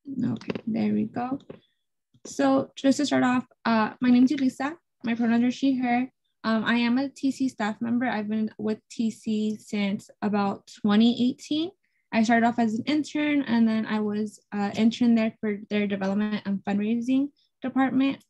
Okay, there we go. So just to start off, my name is Elisa. My pronouns are she, her. I am a TC staff member. I've been with TC since about 2018. I started off as an intern, and then I was intern there for their development and fundraising department.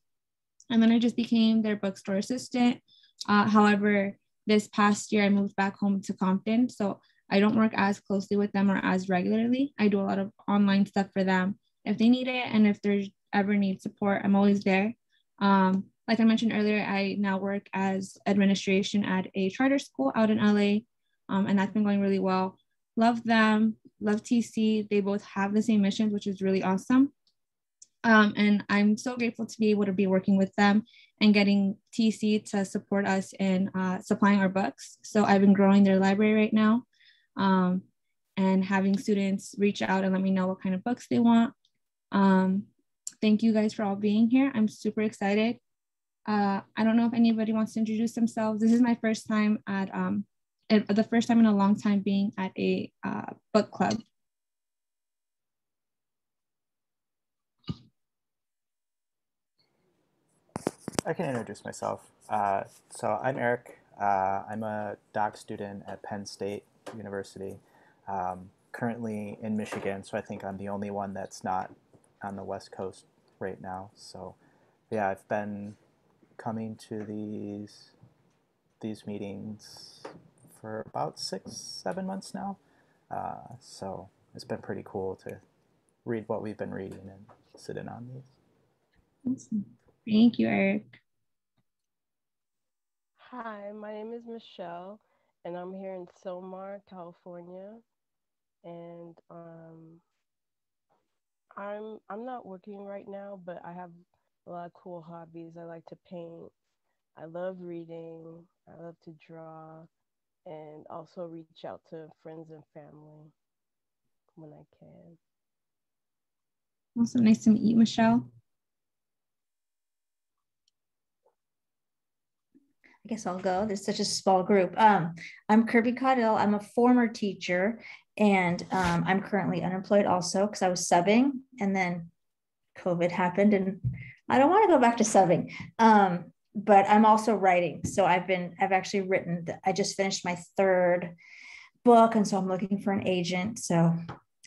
And then I just became their bookstore assistant. However, this past year, I moved back home to Compton. So I don't work as closely with them or as regularly. I do a lot of online stuff for them if they need it. And if there's ever need support, I'm always there. Like I mentioned earlier, I now work as administration at a charter school out in LA. And that's been going really well. Love them, love TC. They both have the same missions, which is really awesome. And I'm so grateful to be able to be working with them and getting TC to support us in supplying our books. So I've been growing their library right now, and having students reach out and let me know what kind of books they want. Thank you guys for all being here. I'm super excited. I don't know if anybody wants to introduce themselves. This is my first time at, the first time in a long time being at a book club. I can introduce myself. So I'm Eric. I'm a doc student at Penn State University, currently in Michigan, so I think I'm the only one that's not on the West Coast right now. So yeah, I've been coming to these meetings for about 6-7 months now. So it's been pretty cool to read what we've been reading and sit in on these. Awesome. Thank you, Eric. Hi, my name is Michelle, and I'm here in Silmar, California. And I'm not working right now, but I have a lot of cool hobbies. I like to paint. I love reading. I love to draw, and also reach out to friends and family when I can. Awesome. Nice to meet you, Michelle. I guess I'll go. There's such a small group. I'm Kirby Caudill. I'm a former teacher, and I'm currently unemployed also because I was subbing, and then COVID happened, and I don't want to go back to subbing. But I'm also writing. So I've actually written. I just finished my 3rd book, and so I'm looking for an agent. So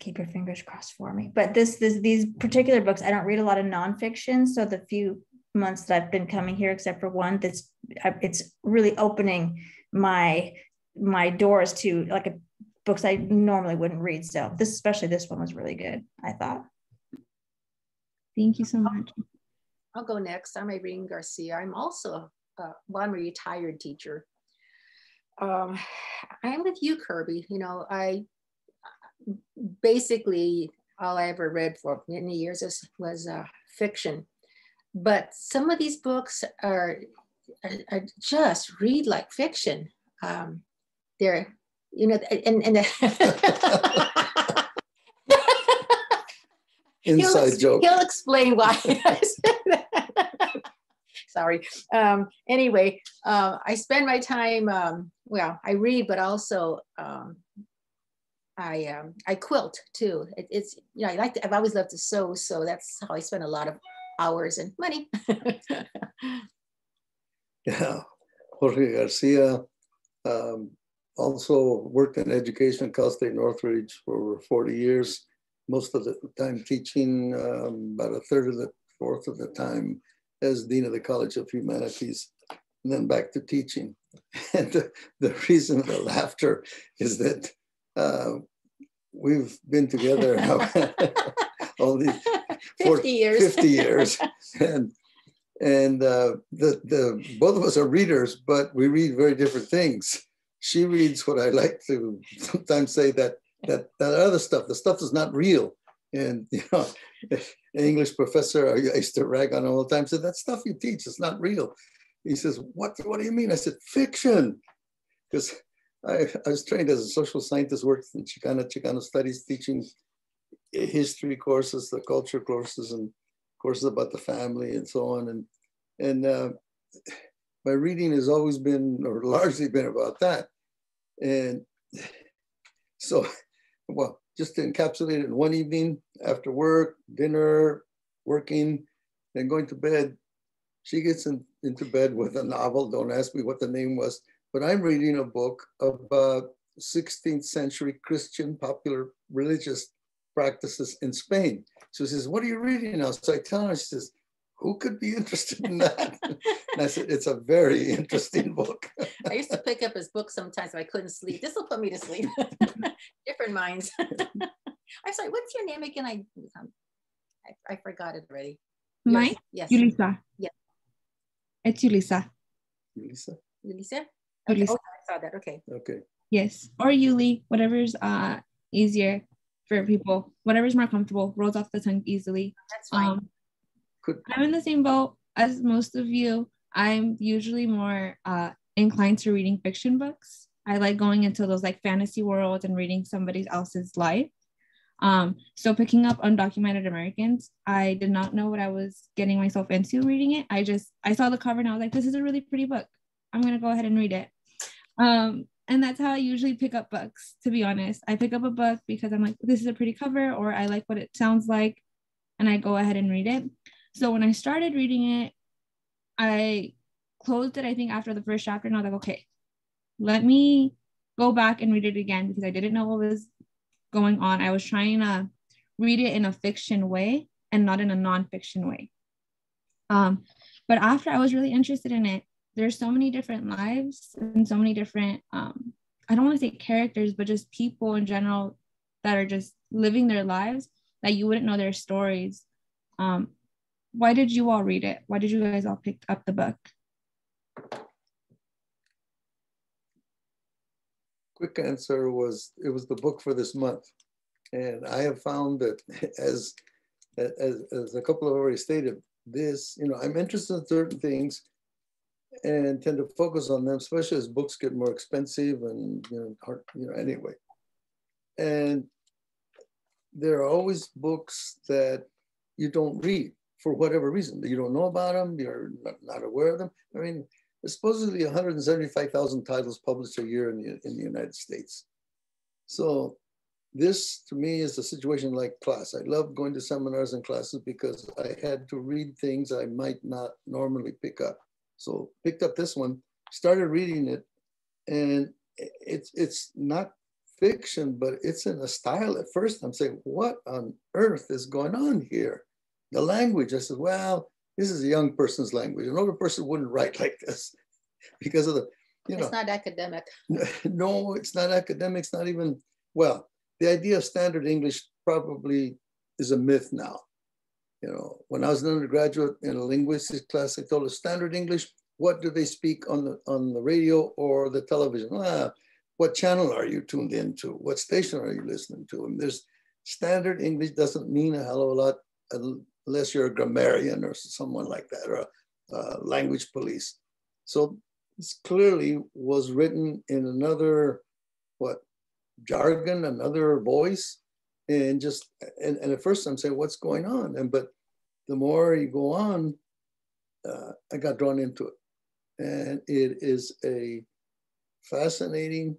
keep your fingers crossed for me. But these particular books, I don't read a lot of nonfiction. So the few months that I've been coming here, except for one, it's really opening my doors to books I normally wouldn't read. So especially this one was really good, I thought. Thank you so much. I'll go next. I'm Irene Garcia. I'm also I'm a retired teacher. I'm with you, Kirby. You know, I basically all I ever read for many years was fiction. But some of these books are just read like fiction. They're, you know, and inside joke. He'll explain why I said that. Sorry. Anyway, I spend my time. Well, I read, but also I quilt too. It's you know I've always loved to sew, so that's how I spend a lot of hours and money. Yeah, Jorge Garcia also worked in education at Cal State Northridge for over 40 years. Most of the time teaching, about a third of the fourth of the time as Dean of the College of Humanities, and then back to teaching. And the reason for laughter is that we've been together all these 50 years. 50 years. And the both of us are readers, but we read very different things. She reads what I like to sometimes say that other stuff, the stuff that's not real. And you know, an English professor I used to rag on all the time, said, that stuff you teach is not real. He says, what do you mean? I said, fiction. Because I was trained as a social scientist, worked in Chicano studies, teaching history courses, the culture courses, and courses about the family and so on. And my reading has always been, or largely been, about that. And so, well, just to encapsulate it in one evening after work, dinner, working, and going to bed. She gets into bed with a novel. Don't ask me what the name was, but I'm reading a book about 16th century Christian popular religious practices in Spain. So she says, what are you reading now? So I tell her, she says, who could be interested in that? And I said, it's a very interesting book. I used to pick up his book sometimes if I couldn't sleep. This will put me to sleep. Different minds. I'm sorry, what's your name again? I forgot it already. Mine? Yes. Yulisa. Yeah. It's Yulisa. Yulisa? Yulisa? Yulisa. Oh, I saw that. Okay. Okay. Yes. Or Yuli, whatever's easier for people. Whatever's more comfortable, rolls off the tongue easily. That's fine. I'm in the same boat as most of you. I'm usually more inclined to reading fiction books. I like going into those like fantasy worlds and reading somebody else's life. So picking up Undocumented Americans, I did not know what I was getting myself into reading it. I saw the cover and I was like, this is a really pretty book. I'm gonna go ahead and read it. And that's how I usually pick up books, to be honest. I pick up a book because I'm like, this is a pretty cover, or I like what it sounds like, and I go ahead and read it. So when I started reading it, I closed it, I think, after the first chapter, and I was like, okay, let me go back and read it again because I didn't know what was going on. I was trying to read it in a fiction way and not in a nonfiction way. But after I was really interested in it, there's so many different lives and so many different, I don't want to say characters, but just people in general that are just living their lives that you wouldn't know their stories. Why did you all read it? Why did you guys all pick up the book? Quick answer was, it was the book for this month. And I have found that as a couple have already stated, this, I'm interested in certain things and tend to focus on them, especially as books get more expensive and, hard, anyway. And there are always books that you don't read for whatever reason. You don't know about them, you're not aware of them. I mean, there's supposedly 175,000 titles published a year in the United States. So this, to me, is a situation like class. I love going to seminars and classes because I had to read things I might not normally pick up. So picked up this one, started reading it, and it's not fiction, but it's in a style. At first, I'm saying, what on earth is going on here? The language, I said, well, this is a young person's language. An older person wouldn't write like this because of the, It's not academic. No, it's not academic. It's not even, well, the idea of standard English probably is a myth now. When I was an undergraduate in a linguistics class, I told us standard English, what do they speak on the radio or the television? What channel are you tuned into? What station are you listening to? And there's standard English doesn't mean a hell of a lot unless you're a grammarian or someone like that, or a language police. So this clearly was written in another, jargon, another voice. And and at first I'm saying, what's going on? But the more you go on, I got drawn into it. And it is a fascinating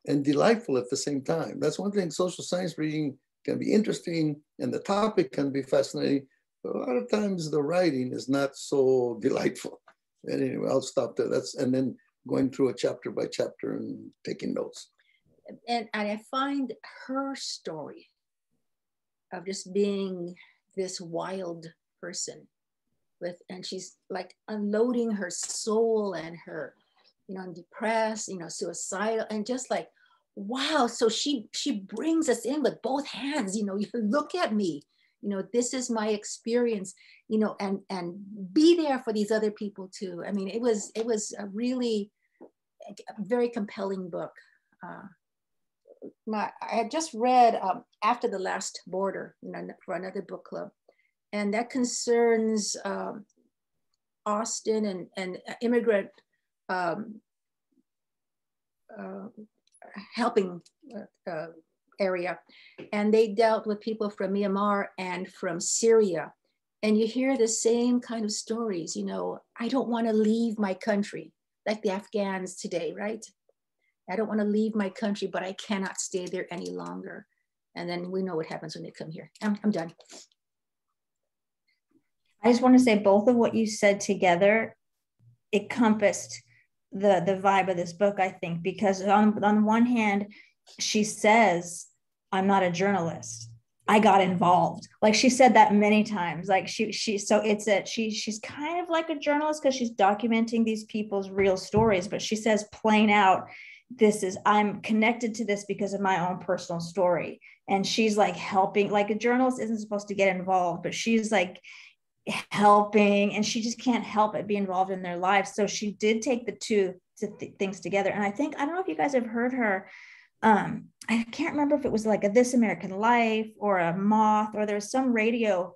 and delightful at the same time. That's one thing, social science reading can be interesting and the topic can be fascinating, but a lot of times the writing is not so delightful. And anyway, I'll stop there. And then going through it chapter by chapter and taking notes. And I find her story of just being this wild person and she's like unloading her soul and her, depressed, suicidal, and just like, wow. So she brings us in with both hands, you look at me, this is my experience, and be there for these other people too. I mean, it was a really very compelling book. I had just read After the Last Border, for another book club, and that concerns Austin and immigrant helping area, and they dealt with people from Myanmar and from Syria, and you hear the same kind of stories. I don't want to leave my country, like the Afghans today, right? I don't want to leave my country, but I cannot stay there any longer. And then we know what happens when they come here. I'm done. I just want to say both of what you said together encompassed the vibe of this book, I think, because on one hand, she says, I'm not a journalist. I got involved. Like she said that many times. Like so it's that she's kind of like a journalist because she's documenting these people's real stories, but she says plain out, I'm connected to this because of my own personal story. And she's like helping, like a journalist isn't supposed to get involved, but she's like helping, and she just can't help but be involved in their lives. So she did take the two things together. And I don't know if you guys have heard her. I can't remember if it was like a This American Life or a Moth, or there was some radio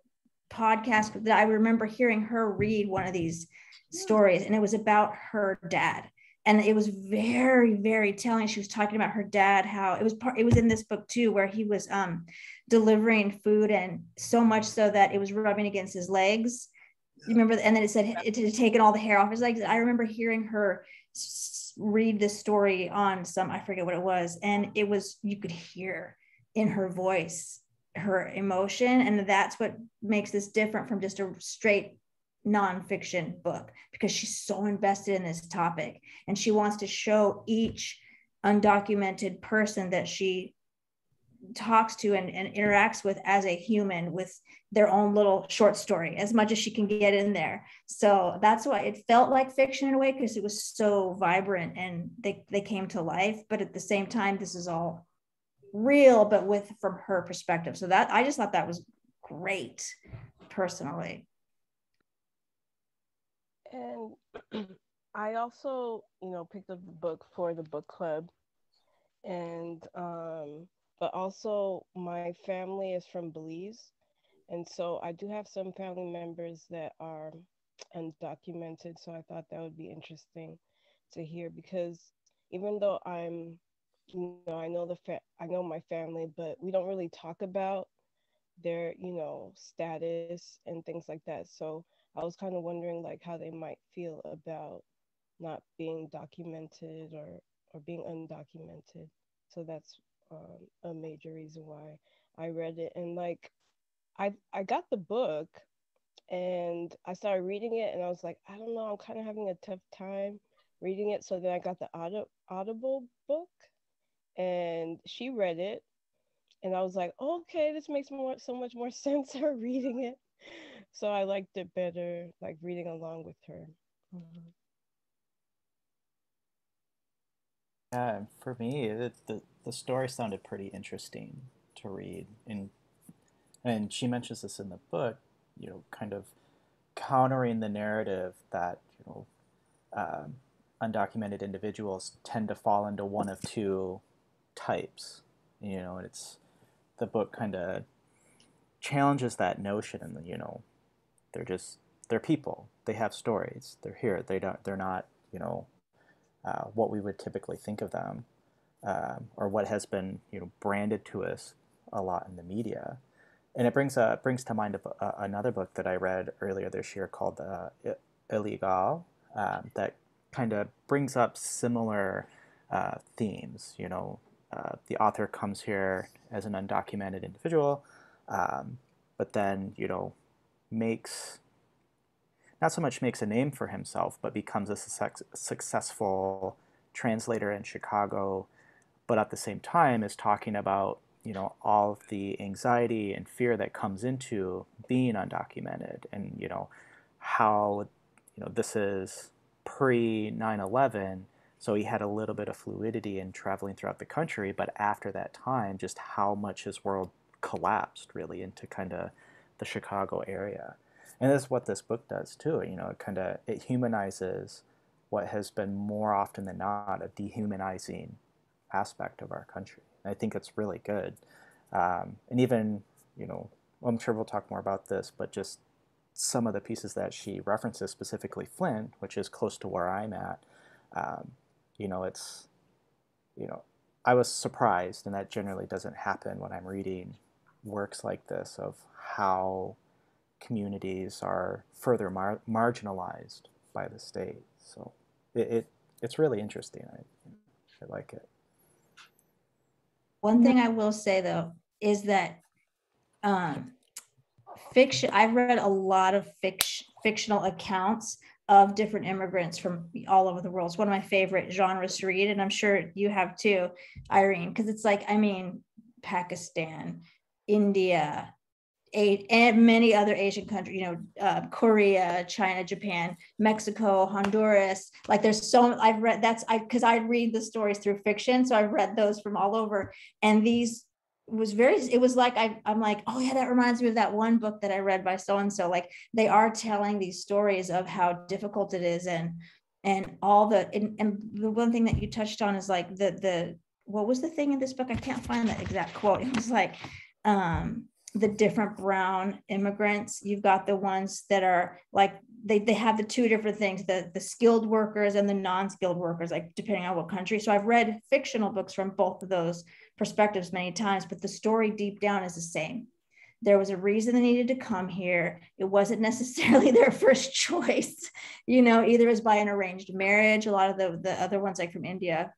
podcast that I remember hearing her read one of these stories, and it was about her dad. And it was very, very telling. She was talking about her dad, how it was in this book too, where he was delivering food, and so much so that it was rubbing against his legs. You remember? And then it said it had taken all the hair off his legs. I remember hearing her read this story on I forget what it was. And it was, you could hear in her voice, her emotion. And that's what makes this different from just a straight nonfiction book, because she's so invested in this topic. And she wants to show each undocumented person that she talks to and interacts with as a human, with their own little short story, as much as she can get in there. So that's why it felt like fiction in a way, because it was so vibrant and they came to life. But at the same time, this is all real, but from her perspective. So that, I just thought that was great, personally. And I also, picked up the book for the book club, and but also my family is from Belize, and so I do have some family members that are undocumented. So I thought that would be interesting to hear, because even though I know my family, but we don't really talk about their, status and things like that. So I was kind of wondering like how they might feel about not being documented or being undocumented. So that's a major reason why I read it. And like I got the book and I started reading it, and I was like, I don't know, I'm kind of having a tough time reading it. So then I got the Audible book, and she read it, and I was like, okay, this makes so much more sense her reading it. So I liked it better, like reading along with her. Mm-hmm. Yeah, for me, the story sounded pretty interesting to read, and she mentions this in the book, kind of countering the narrative that um, undocumented individuals tend to fall into one of two types. And the book kind of challenges that notion, and they're people. They have stories. They're here. They're not what we would typically think of them, or what has been branded to us a lot in the media. And it brings to mind another book that I read earlier this year called Illegal, that kind of brings up similar themes. The author comes here as an undocumented individual, but then makes not so much makes a name for himself, but becomes a successful translator in Chicago, but at the same time is talking about all of the anxiety and fear that comes into being undocumented, and how this is pre 9/11, so he had a little bit of fluidity in traveling throughout the country, but after that time, just how much his world collapsed really into kind of the Chicago area. And that's what this book does too. It humanizes what has been more often than not a dehumanizing aspect of our country. And I think it's really good. And even, I'm sure we'll talk more about this, but just some of the pieces that she references, specifically Flint, which is close to where I'm at, it's, I was surprised, and that generally doesn't happen when I'm reading works like this, of how communities are further marginalized by the state. So it's really interesting. I like it. One thing I will say though is that fiction, I've read a lot of fictional accounts of different immigrants from all over the world. It's one of my favorite genres to read, and I'm sure you have too, Irene, because it's like, I mean, Pakistan, India, and many other Asian countries, Korea, China, Japan, Mexico, Honduras. Like there's I've read, because I read the stories through fiction. So I've read those from all over. And it was like, I'm like, oh yeah, that reminds me of that one book that I read by so-and-so. Like they are telling these stories of how difficult it is. And all and the one thing that you touched on is like what was the thing in this book? I can't find that exact quote. It was like, the different brown immigrants. You've got the ones that are like, they have the two different things, the skilled workers and the non-skilled workers, like depending on what country. So I've read fictional books from both of those perspectives many times, but the story deep down is the same. There was a reason they needed to come here. It wasn't necessarily their first choice, either it was by an arranged marriage. A lot of the other ones, like from India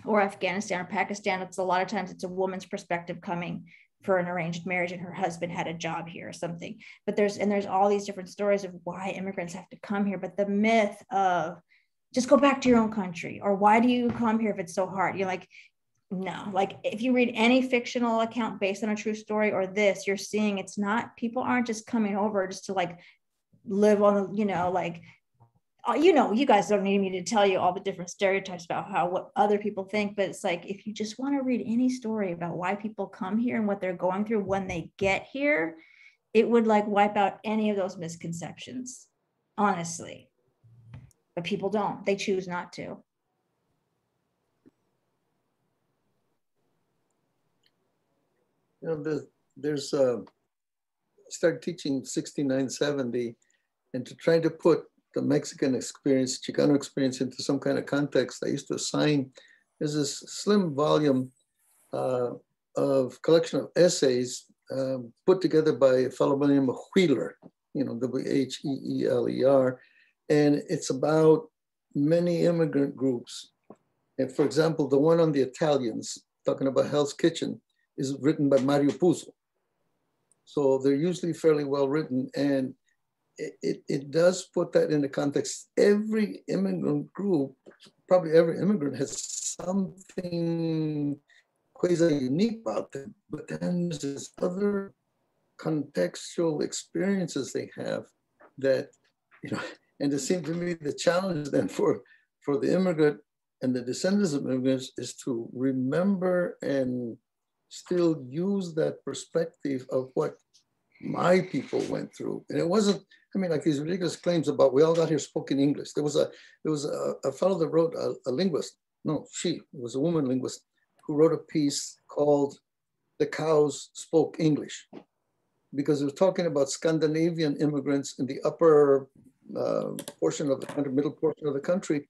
or Afghanistan or Pakistan, it's a lot of times it's a woman's perspective coming for an arranged marriage and her husband had a job here or something. But there's all these different stories of why immigrants have to come here. But the myth of just go back to your own country, or why do you come here if it's so hard? You're like, no, like if you read any fictional account based on a true story or this, you're seeing it's not, people aren't just coming over just to like live on, like, you guys don't need me to tell you all the different stereotypes about what other people think, but it's like, if you just want to read any story about why people come here and what they're going through when they get here, it would like wipe out any of those misconceptions, honestly. But people don't, they choose not to. There's started teaching 69, 70, and to try to put the Mexican experience, Chicano experience into some kind of context, I used to assign, there's this slim volume of collection of essays put together by a fellow by the name of Wheeler, Wheeler, and it's about many immigrant groups. And for example, the one on the Italians, talking about Hell's Kitchen, is written by Mario Puzo. So they're usually fairly well written, and it does put that into context. Every immigrant group, probably every immigrant has something quasi unique about them, but then there's this other contextual experiences they have that, and it seemed to me the challenge then for the immigrant and the descendants of immigrants is to remember and still use that perspective of what my people went through. And it wasn't, like these ridiculous claims about we all got here spoken English. There was a fellow that wrote, a linguist, no, it was a woman linguist, who wrote a piece called The Cows Spoke English, because it was talking about Scandinavian immigrants in the upper portion of the country, middle portion of the country.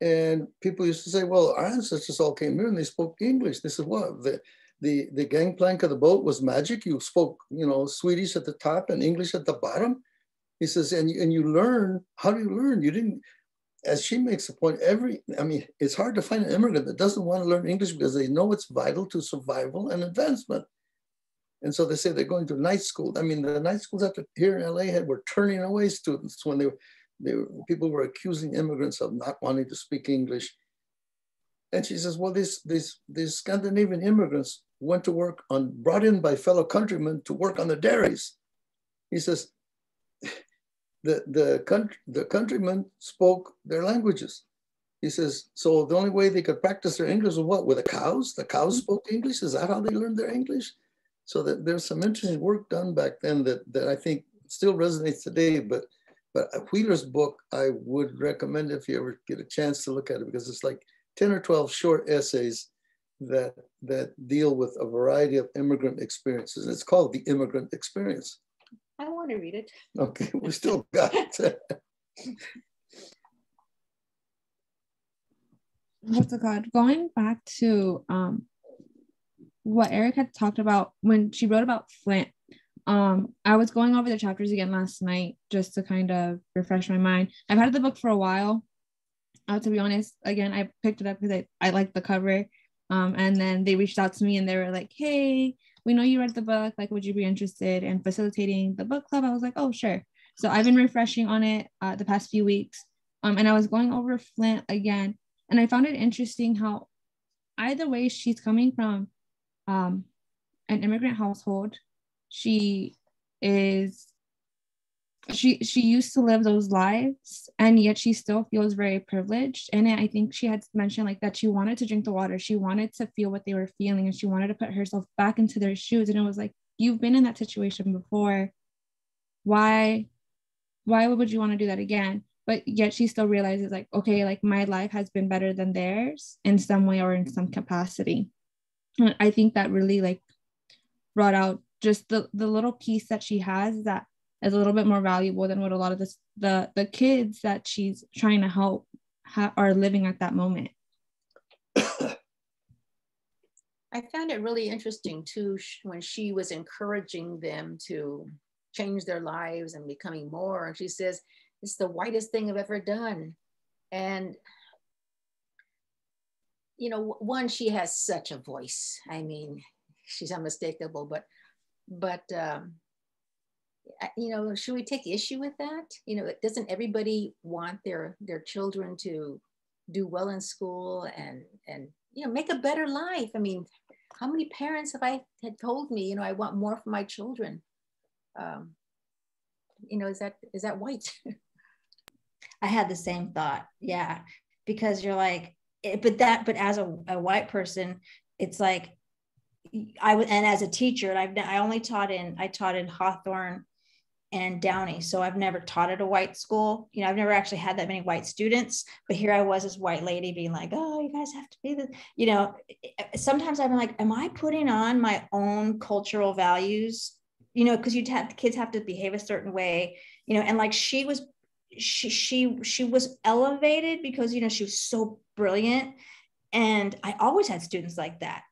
And people used to say, well, our ancestors all came here and they spoke English. This is what? The gangplank of the boat was magic. You spoke, Swedish at the top and English at the bottom. He says, and you learn. How do you learn? You didn't, as she makes the point, it's hard to find an immigrant that doesn't want to learn English because they know it's vital to survival and advancement. And so they say they're going to night school. The night schools here in LA were turning away students when people were accusing immigrants of not wanting to speak English. And she says, well, these Scandinavian immigrants went to work brought in by fellow countrymen to work on the dairies. He says, the countrymen spoke their languages. He says, so the only way they could practice their English was what? With the cows? The cows spoke English? Is that how they learned their English? So that there's some interesting work done back then that I think still resonates today. But Wheeler's book, I would recommend if you ever get a chance to look at it, because it's like 10 or 12 short essays that deal with a variety of immigrant experiences. It's called The Immigrant Experience. I want to read it. Okay, we still got it. What's it called? Going back to what Eric had talked about when she wrote about Flint. I was going over the chapters again last night just to kind of refresh my mind. I've had the book for a while, To be honest, again, I picked it up because I liked the cover. And then they reached out to me and they were like, hey, we know you read the book. Like, would you be interested in facilitating the book club? I was like, oh, sure. So I've been refreshing on it the past few weeks. And I was going over Flint again. And I found it interesting how either way she's coming from an immigrant household. She used to live those lives, and yet she still feels very privileged. And I think she had mentioned like that she wanted to drink the water. She wanted to feel what they were feeling, and she wanted to put herself back into their shoes. And it was like, you've been in that situation before. Why would you want to do that again? But yet she still realizes like, okay, like my life has been better than theirs in some way or in some capacity. And I think that really like brought out just the little piece that she has that is a little bit more valuable than what a lot of the kids that she's trying to help are living at that moment. I found it really interesting too when she was encouraging them to change their lives and becoming more. And she says, it's the whitest thing I've ever done. And, you know, one, she has such a voice. I mean, she's unmistakable, but you know, should we take issue with that? You know, doesn't everybody want their children to do well in school and you know, make a better life? I mean, how many parents had told me, you know, I want more for my children? You know, is that white? I had the same thought. Yeah, because you're like, but as a white person, it's like and as a teacher, and I taught in Hawthorne and Downey. So I've never taught at a white school. You know, I've never actually had that many white students, but here I was, this white lady being like, oh, you guys have to be this, you know. Sometimes I'm like, am I putting on my own cultural values? You know, because kids have to behave a certain way, you know, and like she was elevated because, you know, she was so brilliant. And I always had students like that.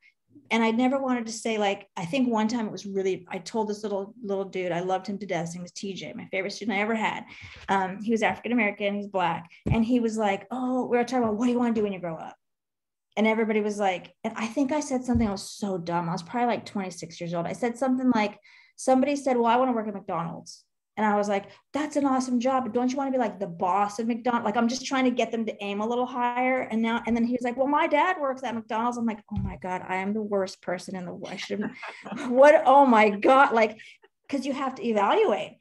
And I never wanted to say, like, I think one time it was really, I told this little dude, I loved him to death. His name was TJ, my favorite student I ever had. He was African-American, he's Black. And he was like, oh, we were talking about, what do you want to do when you grow up? And everybody was like, and I think I said something, I was so dumb. I was probably like 26 years old. I said something like, somebody said, well, I want to work at McDonald's. And I was like, that's an awesome job, but don't you want to be like the boss of McDonald's? Like, I'm just trying to get them to aim a little higher. And then he was like, well, my dad works at McDonald's. I'm like, oh my God, I am the worst person in the world. Oh my God. Like, because you have to evaluate.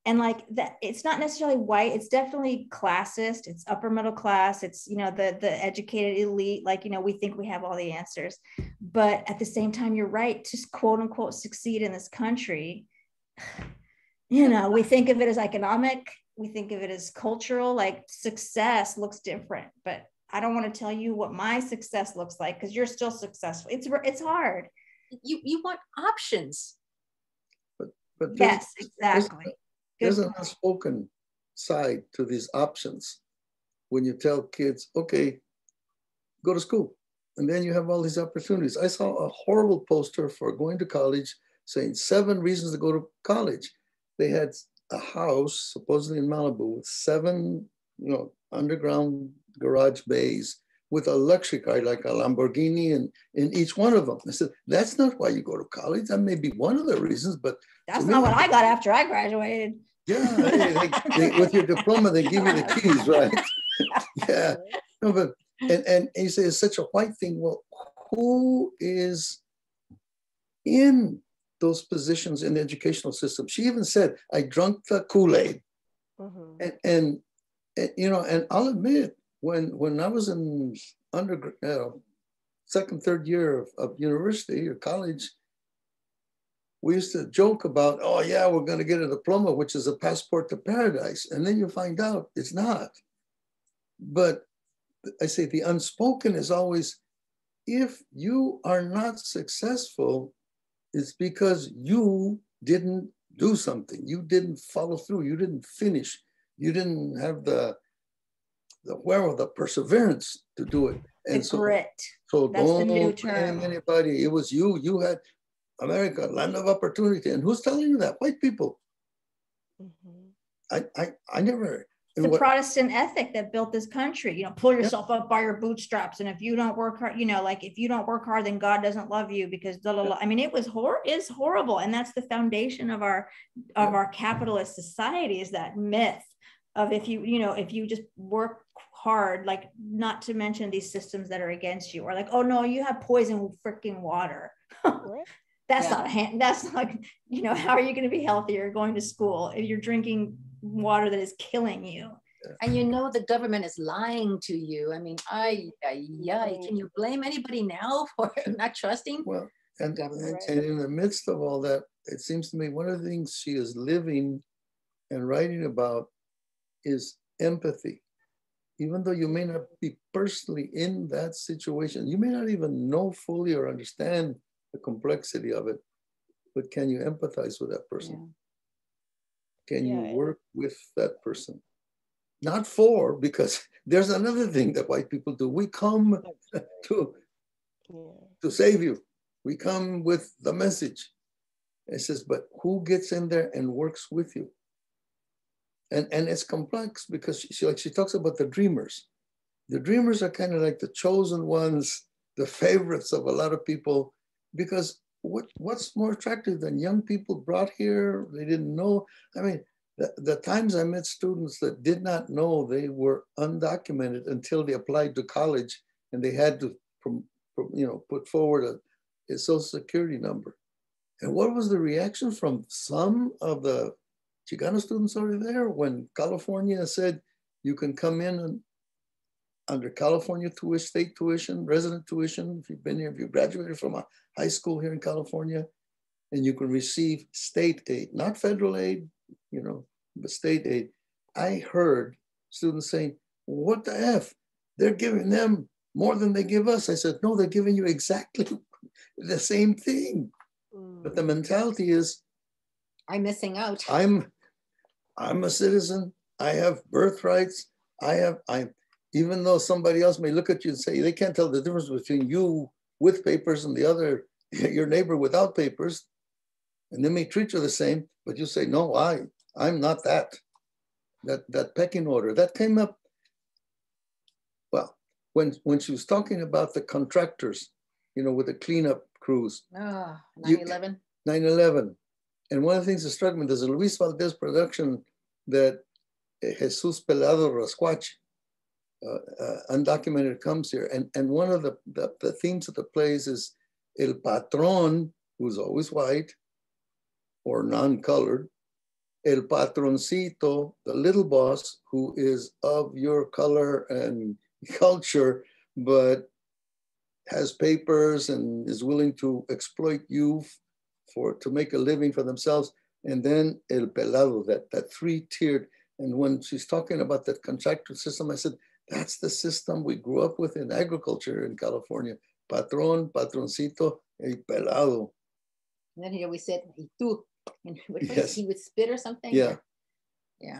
And like that, it's not necessarily white. It's definitely classist. It's upper middle class. It's, you know, the educated elite. Like, you know, we think we have all the answers, but at the same time, you're right. To quote unquote succeed in this country, you know, we think of it as economic, we think of it as cultural, like success looks different, but I don't want to tell you what my success looks like because you're still successful. It's hard. You want options. But yes, exactly. There's an unspoken side to these options when you tell kids, okay, go to school. And then you have all these opportunities. I saw a horrible poster for going to college saying 7 reasons to go to college. They had a house, supposedly in Malibu, with 7, you know, underground garage bays with a luxury car, like a Lamborghini in each one of them. I said, that's not why you go to college. That may be one of the reasons, but that's not what I got after I graduated. Yeah, with your diploma, they give you the keys, right? Yeah. No, but and you say it's such a white thing. Well, who is in those positions in the educational system? She even said, I drunk the Kool-Aid. Mm-hmm. And you know, and I'll admit, when I was in second, third year of university or college, we used to joke about, oh yeah, we're going to get a diploma, which is a passport to paradise. And then you find out it's not. But I say the unspoken is always, if you are not successful, it's because you didn't do something. You didn't follow through. You didn't finish. You didn't have the wherewithal, the perseverance to do it. And the grit. So that's don't the new term. blame anybody. It was you. You had America, land of opportunity. And who's telling you that? White people. Mm-hmm. I never, It's a Protestant ethic that built this country. You know, pull yourself up by your bootstraps, and if you don't work hard, you know, like if you don't work hard, then God doesn't love you because blah, blah, blah. I mean, it's horrible, and that's the foundation of our capitalist society, is that myth of if you just work hard, like, not to mention these systems that are against you, or like, oh no, you have poison freaking water. That's not you know, how are you going to be healthier going to school if you're drinking water that is killing you? And you know the government is lying to you. I mean, can you blame anybody now for not trusting? Well, and in the midst of all that, it seems to me one of the things she is living and writing about is empathy. Even though you may not be personally in that situation, you may not even know fully or understand the complexity of it, but can you empathize with that person? Yeah. Can you work with that person? Not for, because there's another thing that white people do. We come to save you. We come with the message. It says, but who gets in there and works with you? And it's complex because she talks about the dreamers. The dreamers are kind of like the chosen ones, the favorites of a lot of people, because what's more attractive than young people brought here? They didn't know. I mean, the times I met students that did not know they were undocumented until they applied to college and they had to, put forward a social security number. And what was the reaction from some of the Chicano students over there when California said you can come in under California state tuition, resident tuition, if you've been here, if you graduated from a high school here in California, and you can receive state aid, not federal aid, but state aid. I heard students saying, what the F? They're giving them more than they give us. I said, no, they're giving you exactly the same thing. But the mentality is, I'm missing out. I'm a citizen. I have birthrights. Even though somebody else may look at you and say, they can't tell the difference between you with papers and the other, your neighbor without papers, and they may treat you the same, but you say, no, I'm not that pecking order. That came up, well, when she was talking about the contractors, with the cleanup crews. 9/11. 9/11. And one of the things that struck me, there's a Luis Valdez production that Jesus Pelado Rascuache, undocumented, comes here. And one of the themes of the plays is El Patron, who's always white or non-colored, El Patroncito, the little boss, who is of your color and culture, but has papers and is willing to exploit you to make a living for themselves. And then El Pelado, that three-tiered. And when she's talking about that contractual system, I said, that's the system we grew up with in agriculture in California. Patron, patroncito, El Pelado. And then here we said, y tú. And yes. He would spit or something? Yeah. Yeah.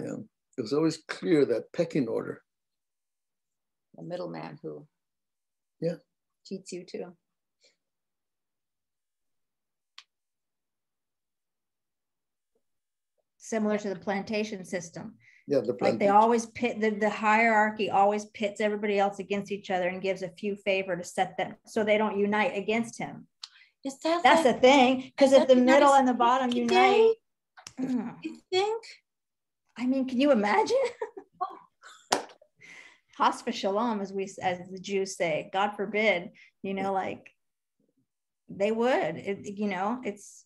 It was always clear, that pecking order. The middleman who cheats you too. Similar to the plantation system. Yeah, the plantation. Like they always pit, the hierarchy always pits everybody else against each other and gives a few favor to set them so they don't unite against him. That's the thing, because if the middle and the bottom unite, you think? I mean, can you imagine? Haspa shalom, as the Jews say. God forbid, like they would. It's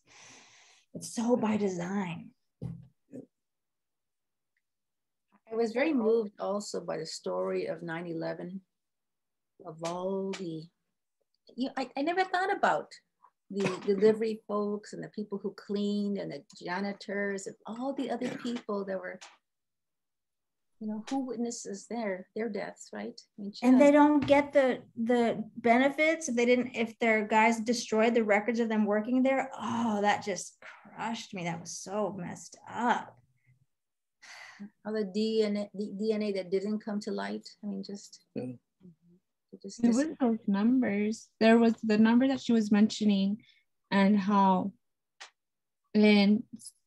so by design. I was very moved also by the story of 9/11, of all the, I never thought about the delivery folks and the people who cleaned and the janitors and all the other people that were, who witnesses their deaths, right? I mean, and they don't get the benefits if their guys destroyed the records of them working there. Oh, that just crushed me. That was so messed up. All the DNA that didn't come to light. I mean, just. It was those numbers. There was the number that she was mentioning, and how in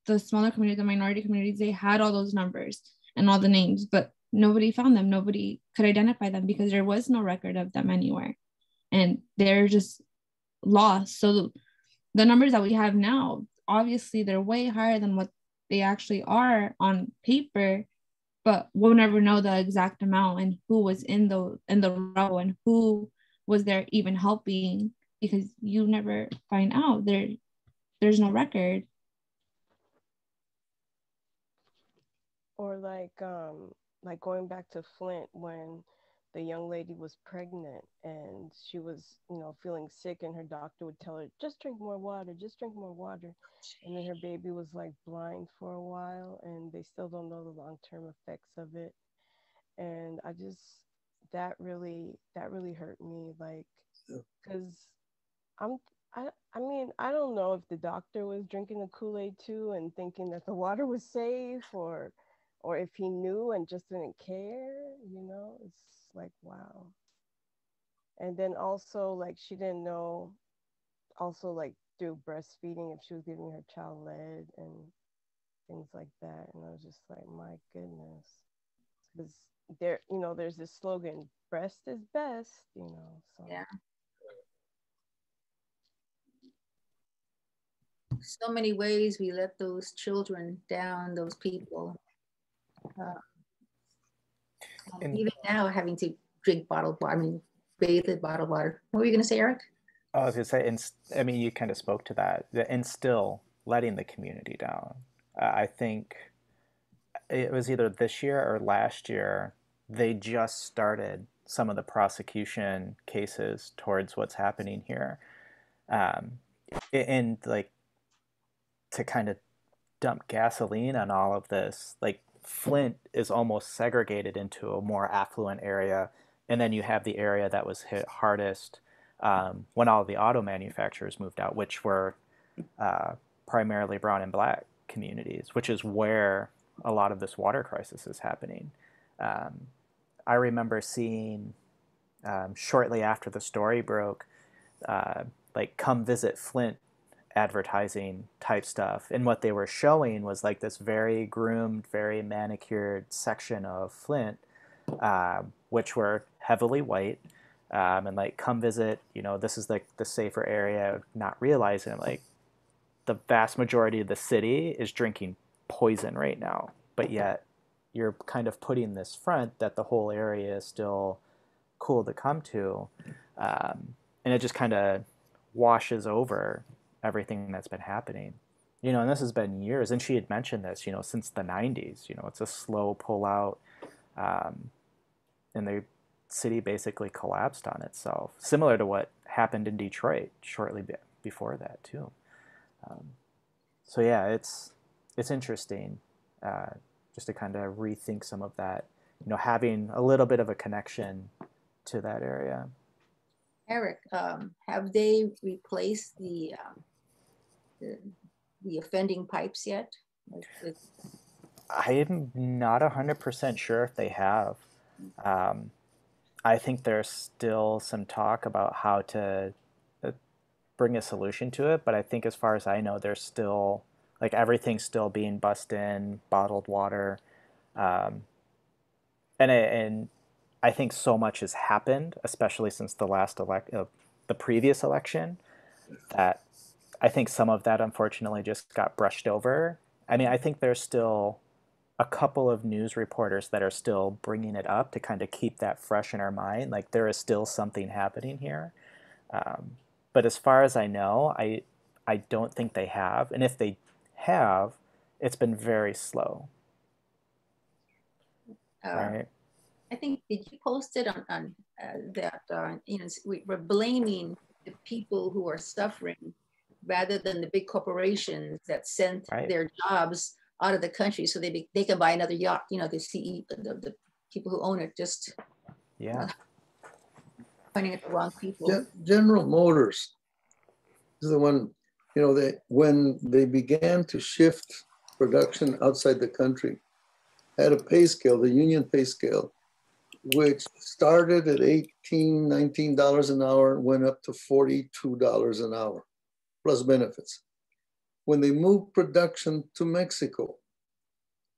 the smaller communities, the minority communities, they had all those numbers. and all the names, but nobody found them. Nobody could identify them because there was no record of them anywhere. And they're just lost. So the numbers that we have now, obviously they're way higher than what they actually are on paper, but we'll never know the exact amount and who was in the row and who was there even helping, because you never find out. There's no record. Or like going back to Flint, when the young lady was pregnant and she was, feeling sick, and her doctor would tell her, just drink more water, just drink more water. And then her baby was like blind for a while, and they still don't know the long-term effects of it. And that really hurt me, like, because I'm, I mean, I don't know if the doctor was drinking the Kool-Aid too and thinking that the water was safe, or if he knew and just didn't care, it's like, wow. And then also, like, she didn't know also, like, through breastfeeding, if she was giving her child lead and things like that. And I was just like, my goodness. Because there's this slogan, breast is best, so. Yeah. So many ways we let those children down, those people. Even now, having to drink bottled water, bathe in bottled water. What were you going to say, Eric? I was going to say, I mean, you kind of spoke to that, and still letting the community down. I think it was either this year or last year, they just started some of the prosecution cases towards what's happening here. And like, to kind of dump gasoline on all of this, like, Flint is almost segregated into a more affluent area, and then you have the area that was hit hardest when all the auto manufacturers moved out, which were primarily brown and black communities, which is where a lot of this water crisis is happening. I remember seeing shortly after the story broke, like, come visit Flint advertising type stuff, and what they were showing was like this very groomed, very manicured section of Flint, which were heavily white, and like, come visit, this is like the safer area, not realizing like the vast majority of the city is drinking poison right now, but yet you're kind of putting this front that the whole area is still cool to come to, and it just kind of washes over everything that's been happening, and this has been years. And she had mentioned this, since the 90s, it's a slow pullout, and the city basically collapsed on itself, similar to what happened in Detroit shortly before that too. So yeah, it's interesting, just to kind of rethink some of that, having a little bit of a connection to that area. Eric, have they replaced the offending pipes yet? I am not 100% sure if they have. I think there's still some talk about how to bring a solution to it, but I think, as far as I know, there's still, like, everything's still being bussed in, bottled water, and I think so much has happened, especially since the previous election, that I think some of that unfortunately just got brushed over. I mean, I think there's still a couple of news reporters that are still bringing it up to kind of keep that fresh in our mind. Like, there is still something happening here. But as far as I know, I don't think they have. And if they have, it's been very slow. Right? I think, did you post it on that, we're blaming the people who are suffering rather than the big corporations that sent their jobs out of the country so they can buy another yacht. The people who own it just pointing at the wrong people. General Motors is the one, when they began to shift production outside the country, had a pay scale, the union pay scale, which started at $18, $19 an hour and went up to $42 an hour, plus benefits. When they moved production to Mexico,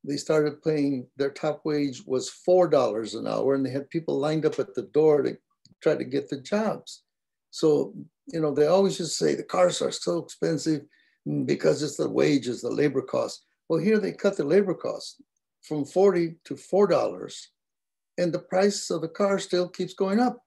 they started paying, their top wage was $4 an hour, and they had people lined up at the door to try to get the jobs. So, you know, they always just say the cars are so expensive because it's the wages, the labor costs. Well, here they cut the labor costs from $40 to $4, and the price of the car still keeps going up.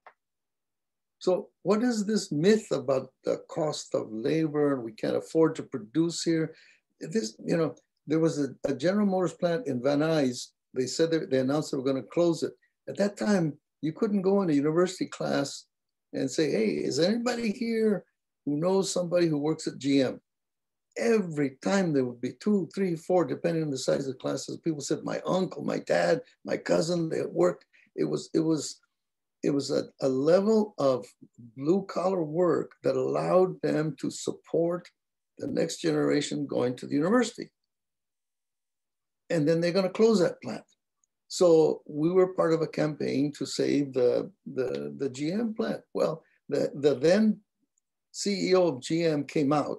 So what is this myth about the cost of labor and we can't afford to produce here? This, you know, there was a General Motors plant in Van Nuys. They said they announced they were going to close it. At that time, you couldn't go in a university class and say, hey, is anybody here who knows somebody who works at GM? Every time there would be 2, 3, 4, depending on the size of the classes. People said, my uncle, my dad, my cousin, they worked. It was a level of blue collar work that allowed them to support the next generation going to the university. And then they're going to close that plant. So we were part of a campaign to save the GM plant. Well, the then CEO of GM came out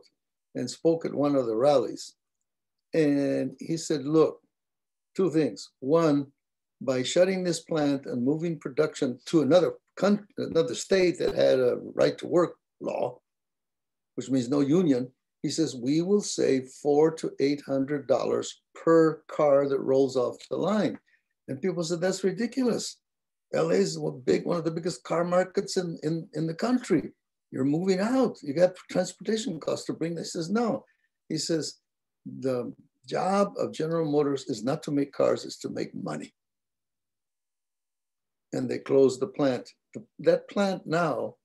and spoke at one of the rallies. And he said, look, 2 things. One, by shutting this plant and moving production to another state that had a right to work law, which means no union, he says, we will save $400 to $800 per car that rolls off the line. And people said, that's ridiculous. LA is one of the biggest car markets in the country. You're moving out. You got transportation costs to bring this. He says, no. He says, the job of General Motors is not to make cars, it's to make money. And they closed the plant. That plant now,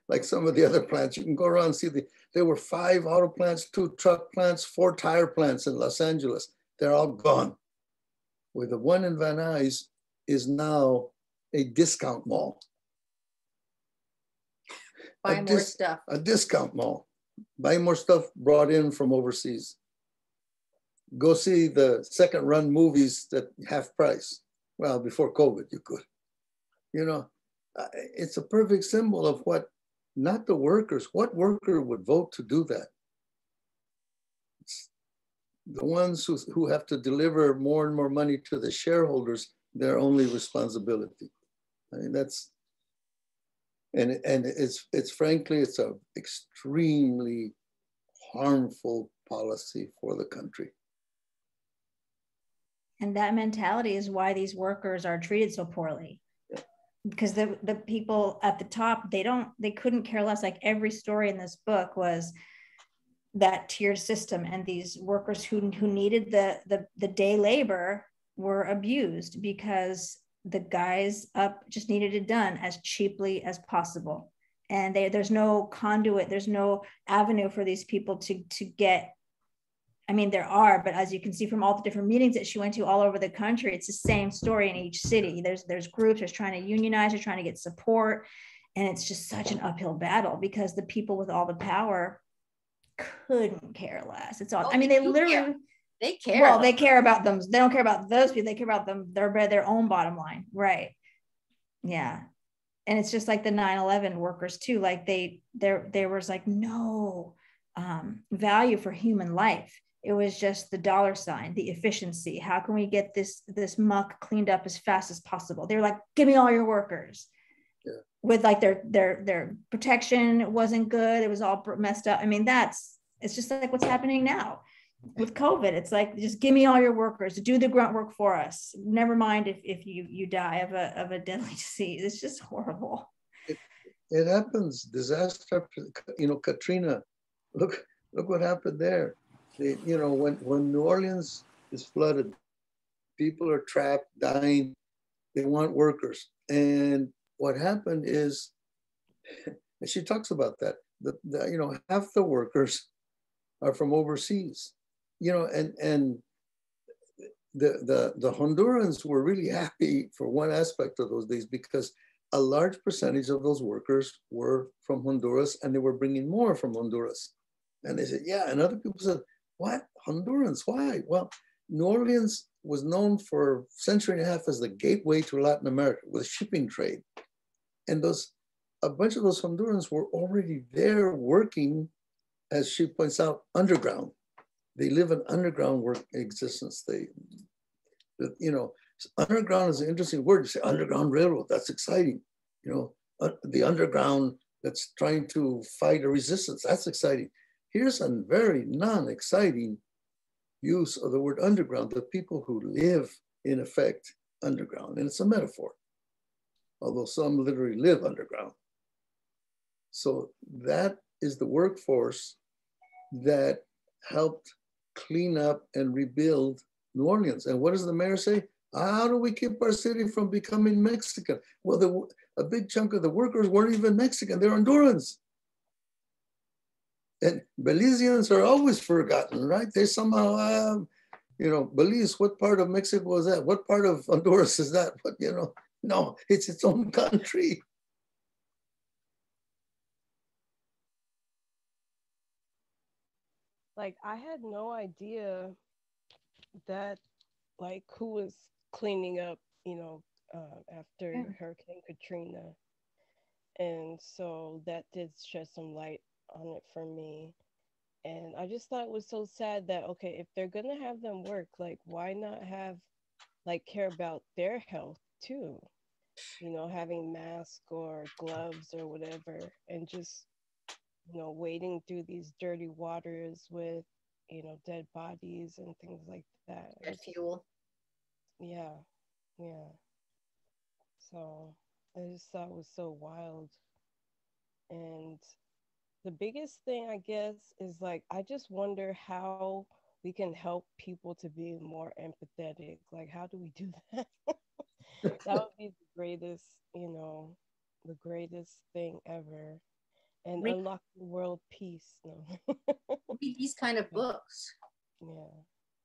like some of the other plants, you can go around and see there were 5 auto plants, 2 truck plants, 4 tire plants in Los Angeles. They're all gone. Where the one in Van Nuys is now a discount mall. Buy more stuff. A discount mall. Buy more stuff brought in from overseas. Go see the second run movies at half price. Well, before COVID, you could. You know, it's a perfect symbol of what, not the workers, what worker would vote to do that? It's the ones who have to deliver more and more money to the shareholders, their only responsibility. I mean, that's, and it's frankly, it's an extremely harmful policy for the country. And that mentality is why these workers are treated so poorly. Because the people at the top, they couldn't care less. Like every story in this book was that tiered system, and these workers who needed the day labor were abused because the guys up just needed it done as cheaply as possible. And there's no conduit, there's no avenue for these people to get. I mean, there are, but as you can see from all the different meetings that she went to all over the country, it's the same story in each city. There's groups, there's trying to unionize, they're trying to get support. And it's just such an uphill battle because the people with all the power couldn't care less. It's all, I mean, they literally, they care. Well, they care about them. They don't care about those people. They care about them, their own bottom line. Right. Yeah. And it's just like the 9/11 workers too. Like there was like no value for human life. It was just the dollar sign, the efficiency. How can we get this muck cleaned up as fast as possible? They were like, give me all your workers. Yeah. With like their protection wasn't good. It was all messed up. I mean, it's just like what's happening now with COVID. It's like, just give me all your workers to do the grunt work for us. Never mind if you die of a deadly disease. It's just horrible. It happens. Disaster, Katrina, look what happened there. When New Orleans is flooded, people are trapped, dying. They want workers. And what happened is, and she talks about that, half the workers are from overseas, and the Hondurans were really happy for one aspect of those days because a large percentage of those workers were from Honduras and they were bringing more from Honduras. And they said, yeah, and other people said, what? Hondurans, why? Well, New Orleans was known for a century and a half as the gateway to Latin America with shipping trade. And a bunch of those Hondurans were already there working, as she points out, underground. They live an underground work existence. You know, underground is an interesting word. You say Underground Railroad, that's exciting. You know, the underground that's trying to fight a resistance, that's exciting. Here's a very non-exciting use of the word underground, the people who live, in effect, underground. And it's a metaphor, although some literally live underground. So that is the workforce that helped clean up and rebuild New Orleans. And what does the mayor say? How do we keep our city from becoming Mexican? Well, a big chunk of the workers weren't even Mexican, they're Hondurans. And Belizeans are always forgotten, right? They somehow, you know, Belize, what part of Mexico is that? What part of Honduras is that? But, you know, no, it's its own country. Like, I had no idea that, like, who was cleaning up, after Hurricane Katrina. And so that did shed some light on it for me. And I just thought it was so sad that, okay, if they're going to have them work, like, why not have, like, care about their health too? You know, having masks or gloves or whatever, and just, wading through these dirty waters with, dead bodies and things like that. And fuel. Yeah, yeah. So I just thought it was so wild. And the biggest thing, I guess, is like, I just wonder how we can help people to be more empathetic. Like, how do we do that? That would be the greatest thing ever. And unlock the world peace. No. Read these kind of books.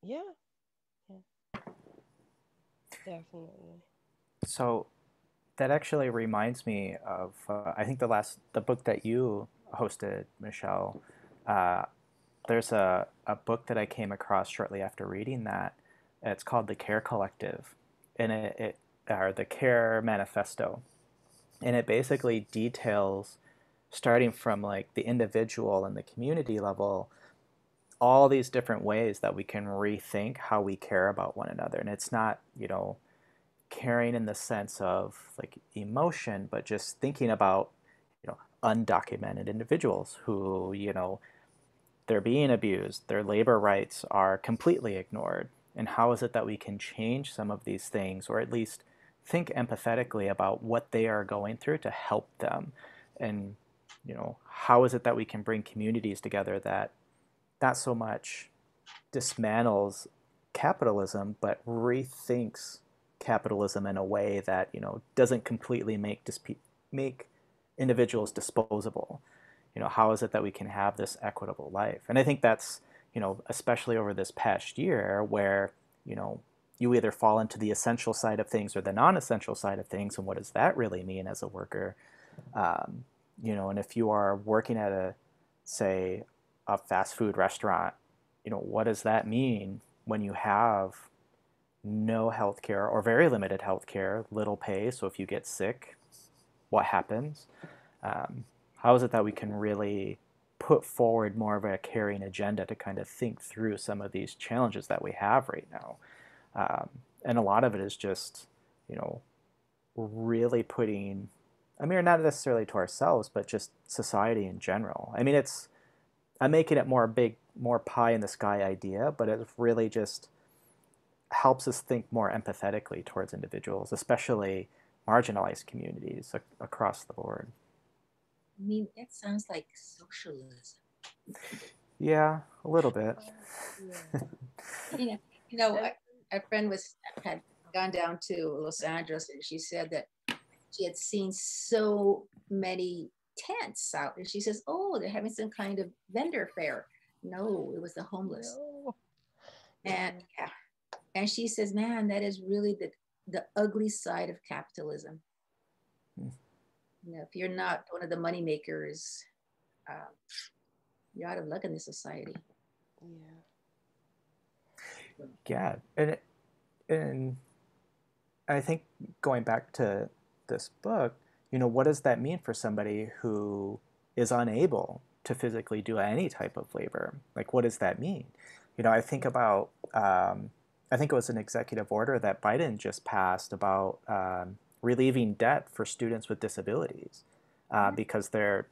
Yeah. Definitely. So that actually reminds me of, I think the book that you hosted, Michelle, there's a book that I came across shortly after reading that. It's called The Care Collective, and or The Care Manifesto. And it basically details, starting from like the individual and the community level, all these different ways that we can rethink how we care about one another. And it's not, caring in the sense of like emotion, but just thinking about, undocumented individuals who, they're being abused, their labor rights are completely ignored. And how is it that we can change some of these things, or at least think empathetically about what they are going through to help them? And, how is it that we can bring communities together that not so much dismantles capitalism, but rethinks capitalism in a way that doesn't completely make individuals disposable. How is it that we can have this equitable life? And I think that's especially over this past year, where you either fall into the essential side of things or the non-essential side of things, and what does that really mean as a worker? And if you are working at say a fast food restaurant, what does that mean when you have no health care or very limited health care, little pay? So if you get sick, what happens? How is it that we can really put forward more of a caring agenda to kind of think through some of these challenges that we have right now? And a lot of it is just, really putting, not necessarily to ourselves, but just society in general. I'm making it more pie in the sky idea, but it really just helps us think more empathetically towards individuals, especially marginalized communities across the board. It sounds like socialism. Yeah, a little bit. A friend had gone down to Los Angeles, and she said that she had seen so many tents out, and she says, "Oh, they're having some kind of vendor fair." No, it was the homeless. No. And she says, "Man, that is really the ugly side of capitalism." If you're not one of the money makers, you're out of luck in this society. Yeah, and I think going back to this book, what does that mean for somebody who is unable to physically do any type of labor? Like, what does that mean? I think about I think it was an executive order that Biden just passed about relieving debt for students with disabilities because they're,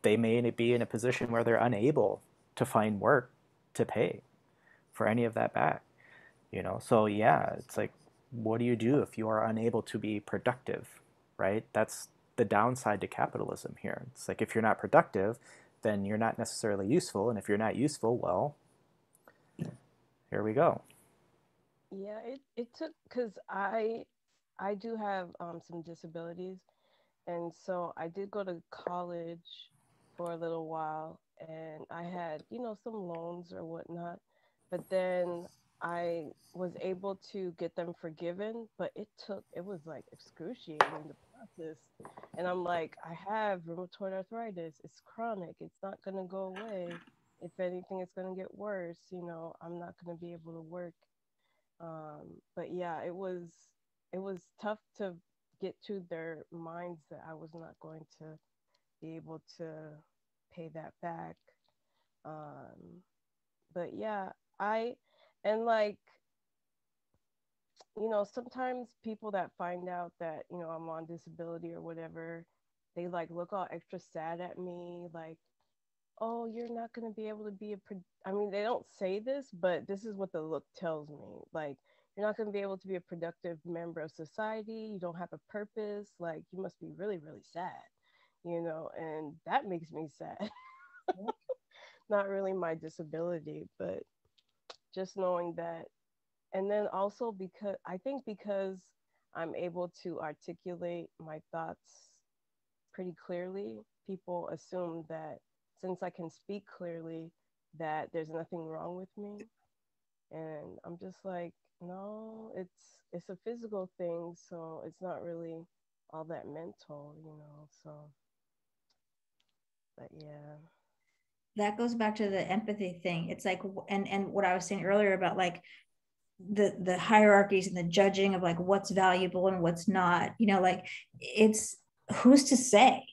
they may be in a position where they're unable to find work to pay for any of that back. So yeah, it's like, what do you do if you are unable to be productive, right? That's the downside to capitalism here. It's like, if you're not productive, then you're not necessarily useful. And if you're not useful, well, here we go. Yeah, it took, because I do have some disabilities, and so I did go to college for a little while, and I had, some loans or whatnot, but then I was able to get them forgiven, but it was like excruciating, the process. And I'm like, I have rheumatoid arthritis. It's chronic. It's not going to go away. If anything, it's going to get worse. I'm not going to be able to work. But yeah, it was tough to get to their minds that I was not going to be able to pay that back. But yeah, and like, sometimes people that find out that, I'm on disability or whatever, they like look all extra sad at me, like, oh, you're not going to be able to be I mean, they don't say this, but this is what the look tells me. Like, you're not going to be able to be a productive member of society. You don't have a purpose. Like, you must be really, really sad, and that makes me sad. Not really my disability, but just knowing that. And then also because I'm able to articulate my thoughts pretty clearly, people assume that since I can speak clearly, that there's nothing wrong with me. And I'm just like, no, it's a physical thing, so it's not really all that mental, so. But yeah, that goes back to the empathy thing. It's like, and what I was saying earlier about like the hierarchies and the judging of like what's valuable and what's not, like, it's, who's to say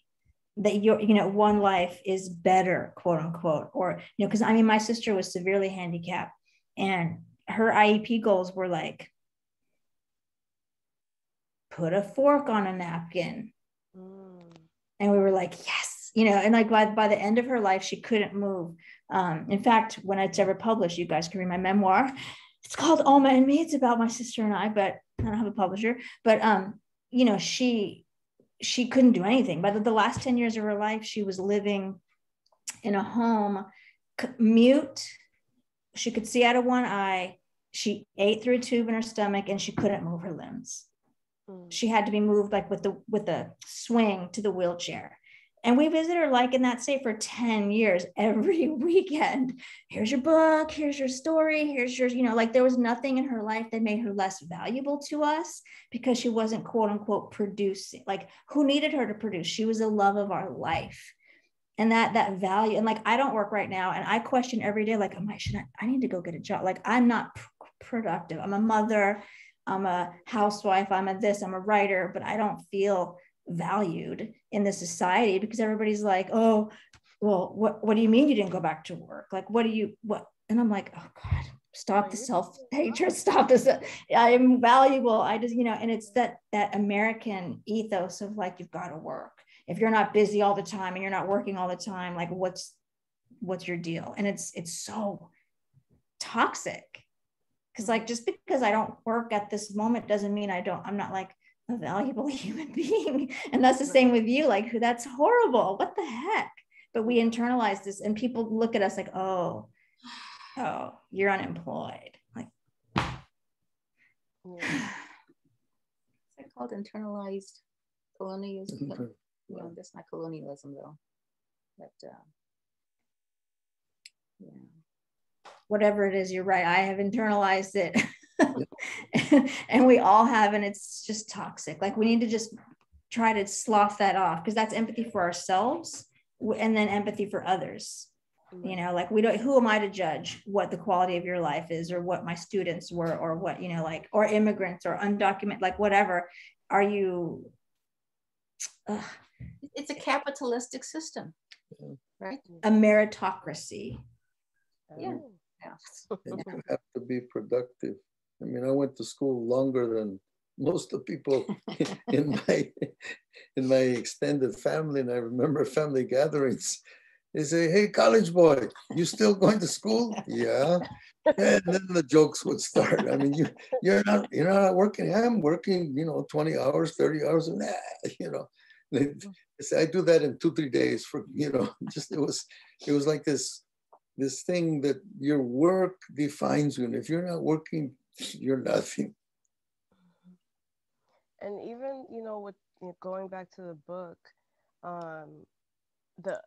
that one life is better, quote unquote, or, because I mean, my sister was severely handicapped, and her IEP goals were like, put a fork on a napkin. And we were like, yes, and like by the end of her life, she couldn't move. In fact, when it's ever published, you guys can read my memoir. It's called Alma and Me. It's about my sister and I, but I don't have a publisher. But she couldn't do anything. By the last 10 years of her life, she was living in a home, mute. She could see out of one eye. She ate through a tube in her stomach, and she couldn't move her limbs. She had to be moved like with a swing to the wheelchair. And we visited her like in that state for 10 years, every weekend. Here's your book, here's your story, here's your, like there was nothing in her life that made her less valuable to us because she wasn't, quote unquote, producing. Like, who needed her to produce? She was the love of our life. And that value. And like, I don't work right now, and I question every day, like, I need to go get a job. Like, I'm not productive. I'm a mother, I'm a housewife, I'm a writer, but I don't feel valued in this society because everybody's like, oh, well, what do you mean you didn't go back to work? Like, what? And I'm like, oh God, stop the self-hatred, stop this. I'm valuable. I just, and it's that American ethos of like, you've got to work. If you're not busy all the time and you're not working all the time, like what's your deal? And it's so toxic. Because like, just because I don't work at this moment doesn't mean I'm not like a valuable human being. And that's the same with you. Like, that's horrible. What the heck? But we internalize this, and people look at us like, oh, you're unemployed. Like, is it called internalized colonialism? But, that's not colonialism though. But yeah. Whatever it is, you're right. I have internalized it. And we all have, and it's just toxic. Like, we need to just try to slough that off, because that's empathy for ourselves and then empathy for others. Like, who am I to judge what the quality of your life is, or what my students were, or what, like, or immigrants or undocumented, like whatever. Are you it's a capitalistic system, right? A meritocracy. Yeah. And you have to be productive I mean, I went to school longer than most of the people in my extended family. And I remember family gatherings. They say, "Hey, college boy, you still going to school?" "Yeah." And then the jokes would start. I mean, you're not working. I'm working, 20 hours, 30 hours, and They say, I do that in 2-3 days for, just it was like this thing that your work defines you. And if you're not working, you're nothing. And even, with going back to the book, the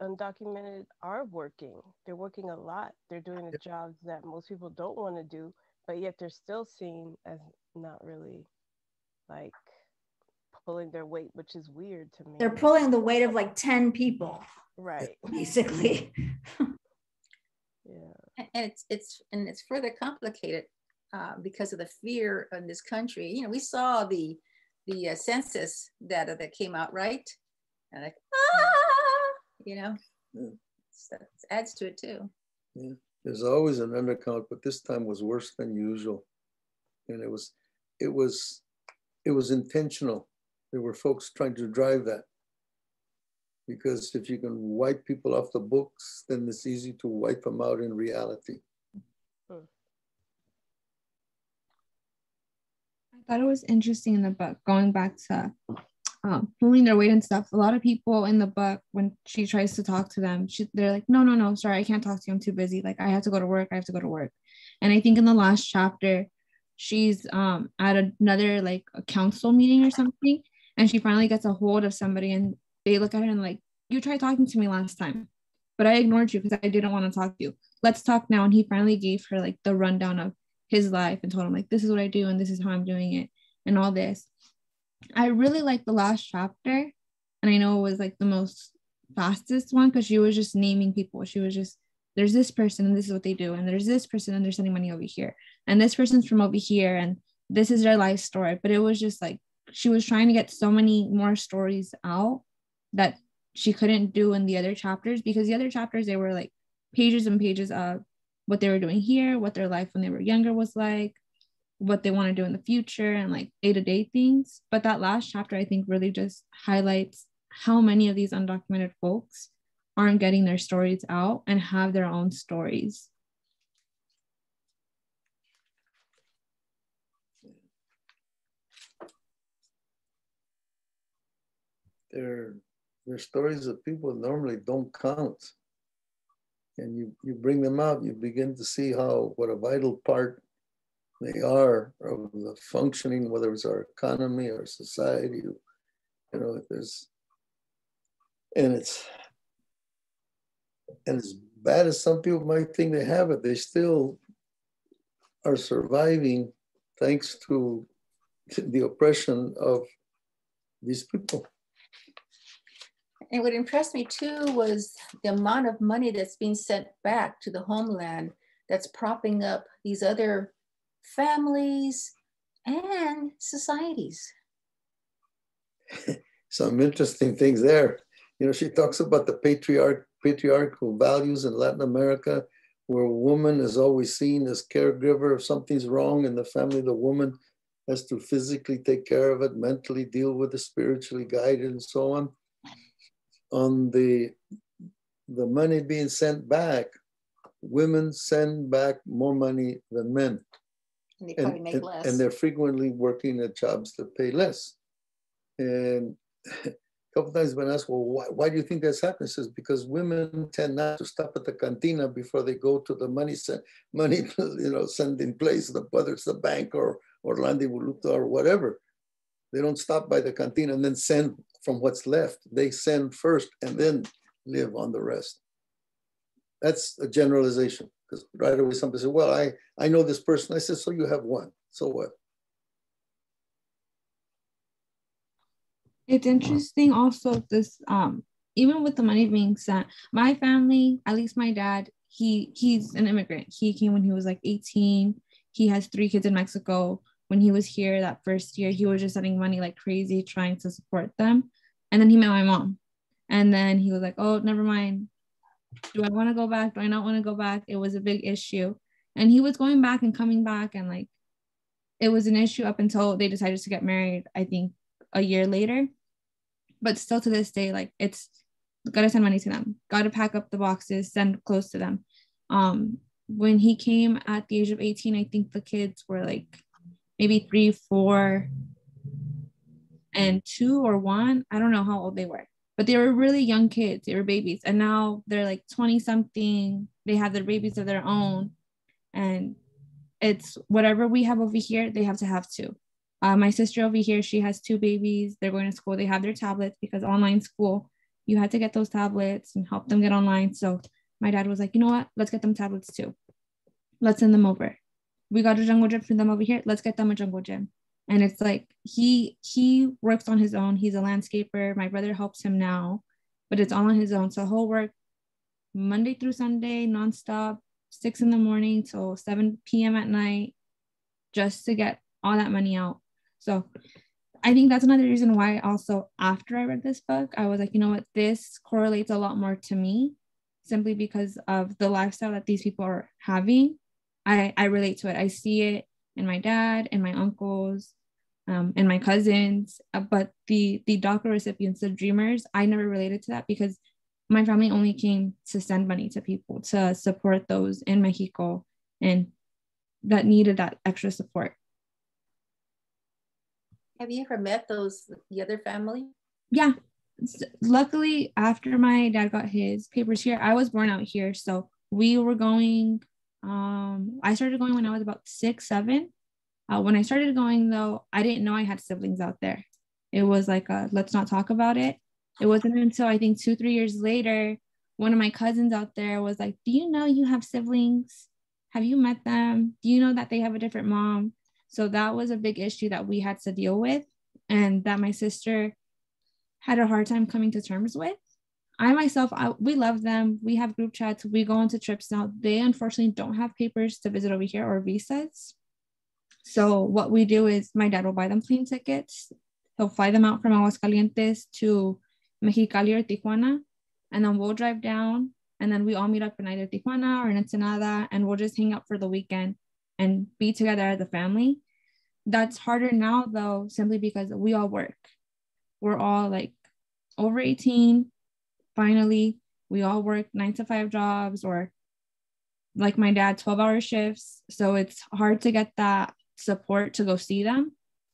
undocumented are working. They're working a lot. They're doing the jobs that most people don't want to do, but yet they're still seen as not really like pulling their weight, which is weird to me. They're pulling the weight of like 10 people. Right. Basically. Yeah. And it's further complicated because of the fear in this country. We saw the census data that came out, right? And like, that adds to it too. Yeah. There's always an undercount, but this time was worse than usual. And it was intentional. There were folks trying to drive that. Because if you can wipe people off the books, then it's easy to wipe them out in reality. I thought it was interesting in the book, going back to pulling their weight and stuff. A lot of people in the book, when she tries to talk to them, they're like, no, sorry, I can't talk to you. I'm too busy. Like, I have to go to work. And I think in the last chapter, she's at another, like, a council meeting or something. And she finally gets a hold of somebody and they look at her and like, you tried talking to me last time, but I ignored you because I didn't want to talk to you. Let's talk now. And he finally gave her like the rundown of his life and told him like, this is what I do and this is how I'm doing it and all this. I really liked the last chapter. And I know it was like the most fastest one because she was just naming people. She was just, there's this person and this is what they do. And there's this person and they're sending money over here. And this person's from over here. And this is their life story. But it was just like, she was trying to get so many more stories out that she couldn't do in the other chapters, because the other chapters, they were like pages and pages of what they were doing here, what their life when they were younger was like, what they want to do in the future, and like day-to-day things. But that last chapter, I think, really just highlights how many of these undocumented folks aren't getting their stories out and have their own stories. They're stories of people normally don't count. And you bring them out, you begin to see what a vital part they are of the functioning, whether it's our economy or society, and it's as bad as some people might think they have it, they still are surviving thanks to the oppression of these people. And what impressed me too was the amount of money that's being sent back to the homeland that's propping up these other families and societies. Some interesting things there. She talks about the patriarchal values in Latin America, where a woman is always seen as caregiver. If something's wrong in the family, the woman has to physically take care of it, mentally deal with it, spiritually guide it, and so on. On the money being sent back, women send back more money than men. And they probably make less. And they're frequently working at jobs that pay less. And a couple times been asked, well, why do you think that's happening? It says, because women tend not to stop at the cantina before they go to the money sending place, whether it's the bank or Orlandi Voluta or whatever. They don't stop by the cantina and then send from what's left. They send first and then live on the rest. That's a generalization, because right away somebody said, well, I know this person. I said, so you have one, so what? It's interesting also this, even with the money being sent, my family, at least my dad, he's an immigrant. He came when he was like 18. He has 3 kids in Mexico. When he was here that first year, he was just sending money like crazy, trying to support them. And then he met my mom. And then he was like, oh, never mind. Do I want to go back? Do I not want to go back? It was a big issue. And he was going back and coming back, and like it was an issue up until they decided to get married, I think a year later. But still to this day, like it's gotta send money to them, gotta pack up the boxes, send clothes to them. When he came at the age of 18, I think the kids were like maybe 3, 4, and 2 or 1. I don't know how old they were, but they were really young kids. They were babies. And now they're like 20 something. They have their babies of their own. And it's whatever we have over here, they have to have too. My sister over here, she has 2 babies. They're going to school. They have their tablets because online school, you had to get those tablets and help them get online. So my dad was like, you know what? Let's get them tablets too. Let's send them over. We got a jungle gym for them over here. Let's get them a jungle gym. And it's like he works on his own. He's a landscaper. My brother helps him now, but it's all on his own. So he'll work Monday through Sunday, nonstop, 6 in the morning till 7 p.m. at night, just to get all that money out. So I think that's another reason why also after I read this book, I was like, you know what, this correlates a lot more to me, simply because of the lifestyle that these people are having. I relate to it. I see it in my dad and my uncles and my cousins, but the DACA recipients, the dreamers, I never related to that because my family only came to send money to people to support those in Mexico and that needed that extra support. Have you ever met the other family? Yeah. Luckily, after my dad got his papers here, I was born out here. So we were going, I started going when I was about 6, 7. When I started going though, I didn't know I had siblings out there. It was like, let's not talk about it. It wasn't until I think 2, 3 years later, one of my cousins out there was like, do you know you have siblings? Have you met them? Do you know that they have a different mom? So that was a big issue that we had to deal with and that my sister had a hard time coming to terms with. I myself, we love them. We have group chats. We go on to trips now. They unfortunately don't have papers to visit over here or visas. So what we do is my dad will buy them plane tickets. He'll fly them out from Aguascalientes to Mexicali or Tijuana. And then we'll drive down. And then we all meet up in either Tijuana or in Ensenada. And we'll just hang out for the weekend and be together as a family. That's harder now, though, simply because we all work. We're all like over 18. Finally, we all work 9 to 5 jobs or like my dad, 12-hour shifts. So it's hard to get that support to go see them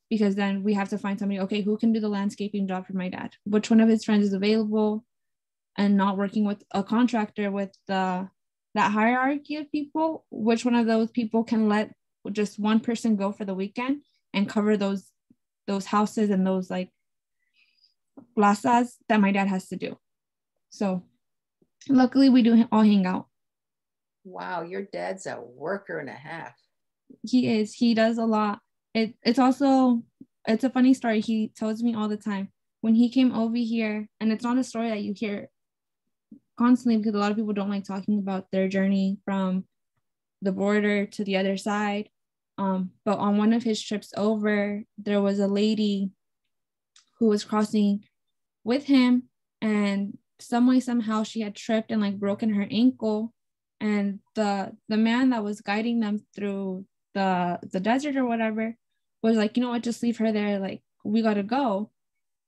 because then we have to find somebody, okay, who can do the landscaping job for my dad? Which one of his friends is available and not working with a contractor with that hierarchy of people? Which one of those people can let just one person go for the weekend and cover those houses and those like plazas that my dad has to do? So luckily we do all hang out. Wow, your dad's a worker and a half. He is. He does a lot. It's a funny story. He tells me all the time when he came over here, and it's not a story that you hear constantly because a lot of people don't like talking about their journey from the border to the other side. But on one of his trips over, there was a lady who was crossing with him, and some way, somehow she had tripped and like broken her ankle. And the man that was guiding them through the desert or whatever was like, you know what, just leave her there. Like, we got to go.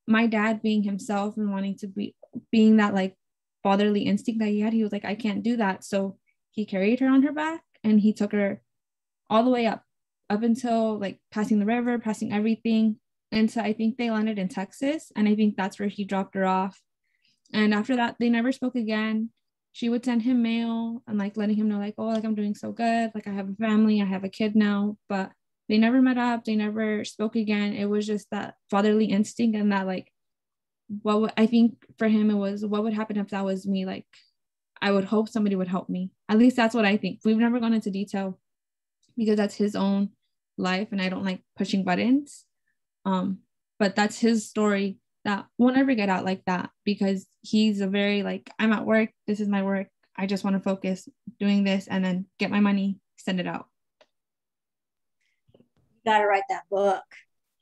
My dad being himself and wanting to being that like fatherly instinct that he had, he was like, I can't do that. So he carried her on her back and he took her all the way up until like passing the river, passing everything. And so I think they landed in Texas. And I think that's where he dropped her off. And after that, they never spoke again. She would send him mail and like letting him know like, oh, like I'm doing so good. Like I have a family, I have a kid now, but they never met up. They never spoke again. It was just that fatherly instinct and that like, I think for him, it was what would happen if that was me? Like, I would hope somebody would help me. At least that's what I think. We've never gone into detail because that's his own life and I don't like pushing buttons. But that's his story that won't ever get out like that because he's a very like, I'm at work, this is my work, I just want to focus doing this and then get my money, send it out. You gotta write that book.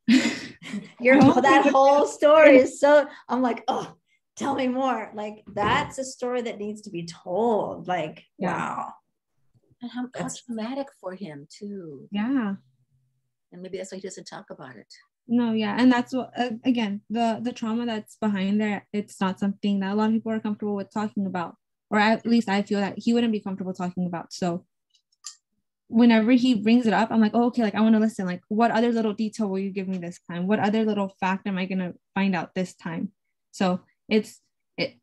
That whole story is so, I'm like, oh, tell me more. Like that's a story that needs to be told. Like, yeah. Wow. And how traumatic for him too. Yeah. And maybe that's why he doesn't talk about it. No, yeah. And that's what, again, the trauma that's behind there, it's not something that a lot of people are comfortable with talking about. Or at least I feel that he wouldn't be comfortable talking about. So whenever he brings it up, I'm like, oh, okay, like I want to listen. Like, what other little detail will you give me this time? What other little fact am I going to find out this time? So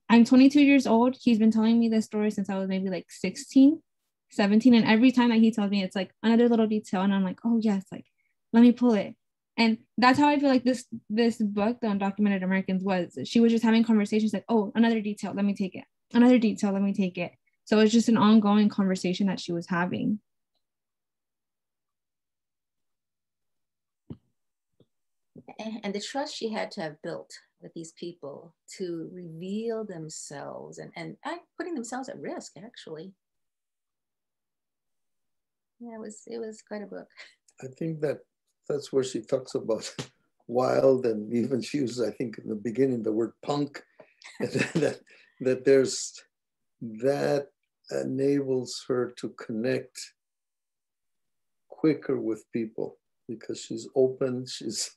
I'm 22 years old. He's been telling me this story since I was maybe like 16, 17. And every time that he tells me, it's like another little detail. And I'm like, oh yes, like, let me pull it. And that's how I feel like this book, The Undocumented Americans, was. She was just having conversations like, oh, another detail, let me take it. Another detail, let me take it. So it's just an ongoing conversation that she was having. And the trust she had to have built with these people to reveal themselves and putting themselves at risk, actually. Yeah, it was quite a book. I think that's where she talks about wild, and even she uses, I think in the beginning, the word punk, that there's that enables her to connect quicker with people because she's open, she's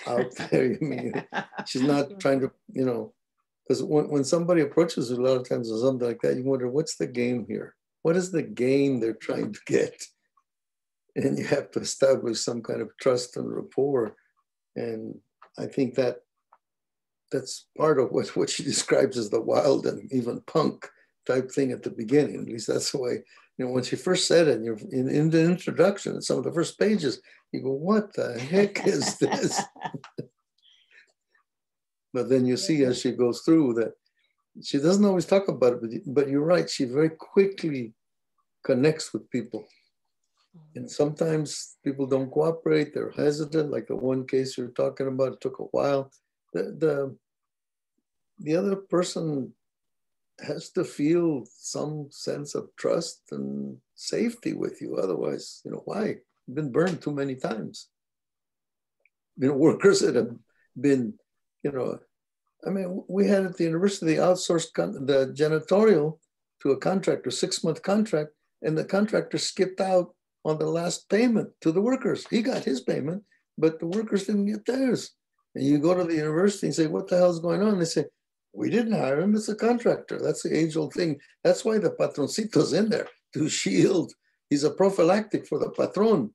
out there. I mean, she's not trying to, because when somebody approaches her a lot of times or something like that, you wonder, what's the game here? What is the game they're trying to get? And you have to establish some kind of trust and rapport. And I think that's part of what she describes as the wild and even punk type thing at the beginning. At least that's the way, when she first said it, and you're in the introduction, in some of the first pages, you go, what the heck is this? But then you see as she goes through that she doesn't always talk about it, but you're right, she very quickly connects with people. And sometimes people don't cooperate, they're hesitant, like the one case you're talking about, it took a while. The other person has to feel some sense of trust and safety with you. Otherwise, why? You've been burned too many times. Workers that have been, we had at the university outsourced the janitorial to a contractor, 6-month contract, and the contractor skipped out on the last payment to the workers. He got his payment, but the workers didn't get theirs. And you go to the university and say, what the hell's going on? They say, we didn't hire him, it's a contractor. That's the age-old thing. That's why the patroncito's in there, to shield. He's a prophylactic for the patron.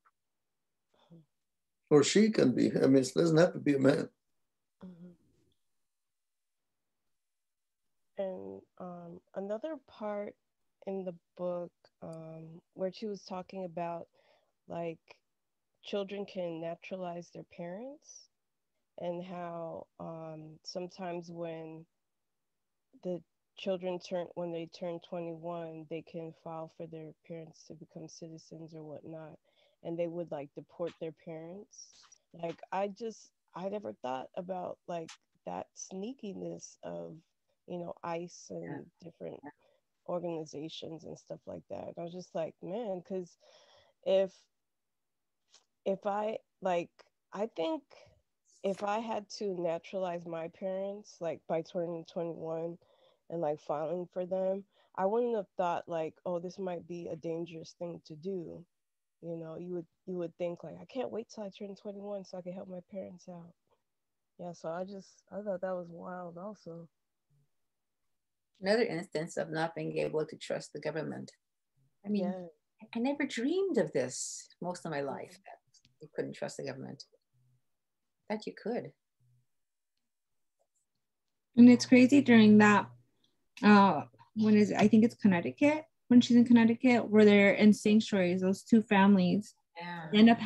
Or she can be. It doesn't have to be a man. And another part in the book where she was talking about like children can naturalize their parents, and how sometimes when the children when they turn 21, they can file for their parents to become citizens or whatnot, and they would like deport their parents. Like I never thought about like that sneakiness of ICE and different organizations and stuff like that. And I was just like, man, because if I think if I had to naturalize my parents like by turning 21 and like filing for them, I wouldn't have thought like, oh, this might be a dangerous thing to do. You would think like, I can't wait till I turn 21 so I can help my parents out. Yeah, so I thought that was wild also. Another instance of not being able to trust the government. I never dreamed of this most of my life, that you couldn't trust the government. That you could. And it's crazy during that, I think it's Connecticut, when she's in Connecticut, where they're in sanctuaries, those two families end up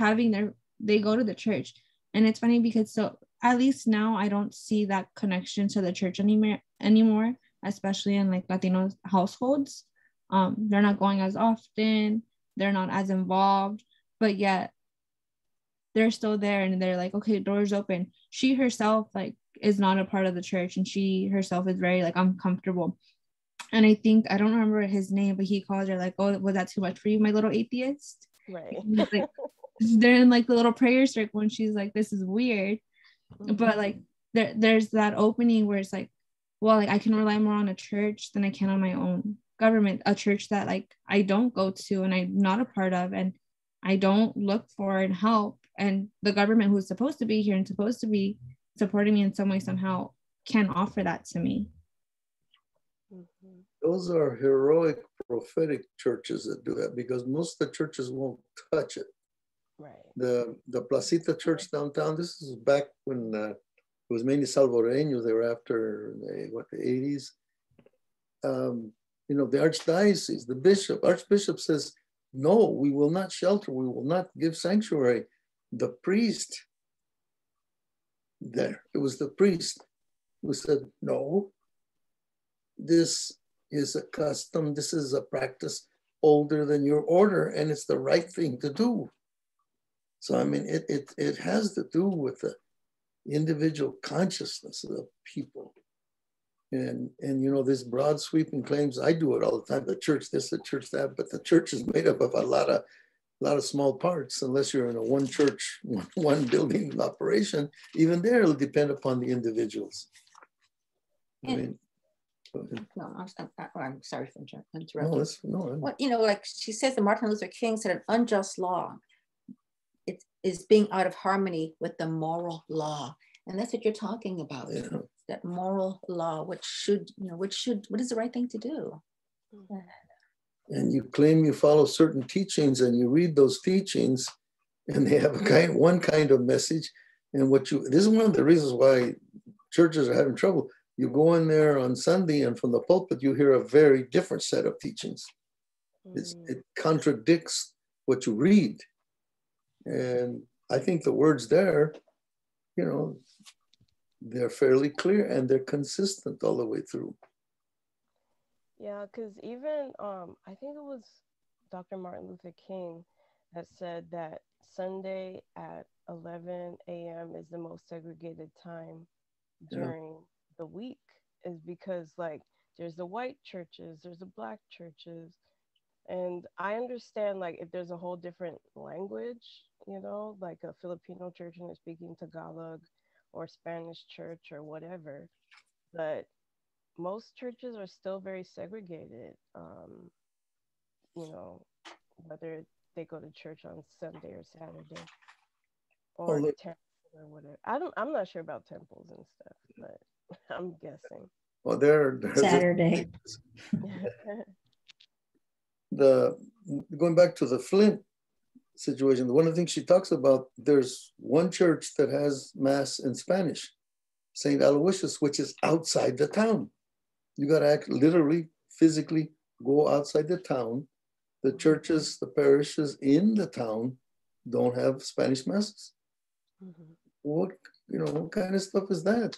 they go to the church. And it's funny because so at least now I don't see that connection to the church anymore, especially in like Latino households. They're not going as often, they're not as involved, but yet they're still there and they're like, okay, doors open. She herself like is not a part of the church, and she herself is very like uncomfortable. And I think, I don't remember his name, but he called her like, oh, was that too much for you, my little atheist? Right. Like, they're in like the little prayer circle and she's like, this is weird. But like there's that opening where it's like, well, like I can rely more on a church than I can on my own. government, a church that like I don't go to and I'm not a part of, and I don't look for and help, and the government who's supposed to be here and supposed to be supporting me in some way somehow can't offer that to me. Those are heroic prophetic churches that do that, because most of the churches won't touch it. Right. The Placita Church downtown, this is back when it was mainly Salvadoreños. They were after the 80s. You know, the archdiocese, the archbishop says, no, we will not shelter, we will not give sanctuary. The priest there, it was the priest who said, no, this is a custom, this is a practice older than your order, and it's the right thing to do. So, I mean, it has to do with the individual consciousness of the people. And you know, this broad sweeping claims, I do it all the time, the church this, the church that, but the church is made up of a lot of small parts. Unless you're in a one church, one building operation, even there it'll depend upon the individuals. I mean, no, I'm sorry for interrupting. No, well, you know, like she says that Martin Luther King said an unjust law, it is being out of harmony with the moral law. And that's what you're talking about. Yeah. That moral law, what is the right thing to do? And you claim you follow certain teachings, and you read those teachings, and they have one kind of message. And this is one of the reasons why churches are having trouble. You go in there on Sunday, and from the pulpit, you hear a very different set of teachings. It contradicts what you read. And I think the words there, you know, they're fairly clear and they're consistent all the way through. Yeah, because even, I think it was Dr. Martin Luther King that said that Sunday at 11 a.m. is the most segregated time during the week, is because like there's the white churches, there's the black churches. And I understand like if there's a whole different language, you know, like a Filipino church and they're speaking Tagalog, or Spanish church or whatever, but most churches are still very segregated. You know, whether they go to church on Sunday or Saturday, or temple or whatever. I'm not sure about temples and stuff, but I'm guessing. Well, they're Saturday. Going back to the Flint situation, one of the things she talks about, there's one church that has mass in Spanish, St. Aloysius, which is outside the town. You got to literally, physically go outside the town. The churches, the parishes in the town don't have Spanish masses. Mm-hmm. What kind of stuff is that?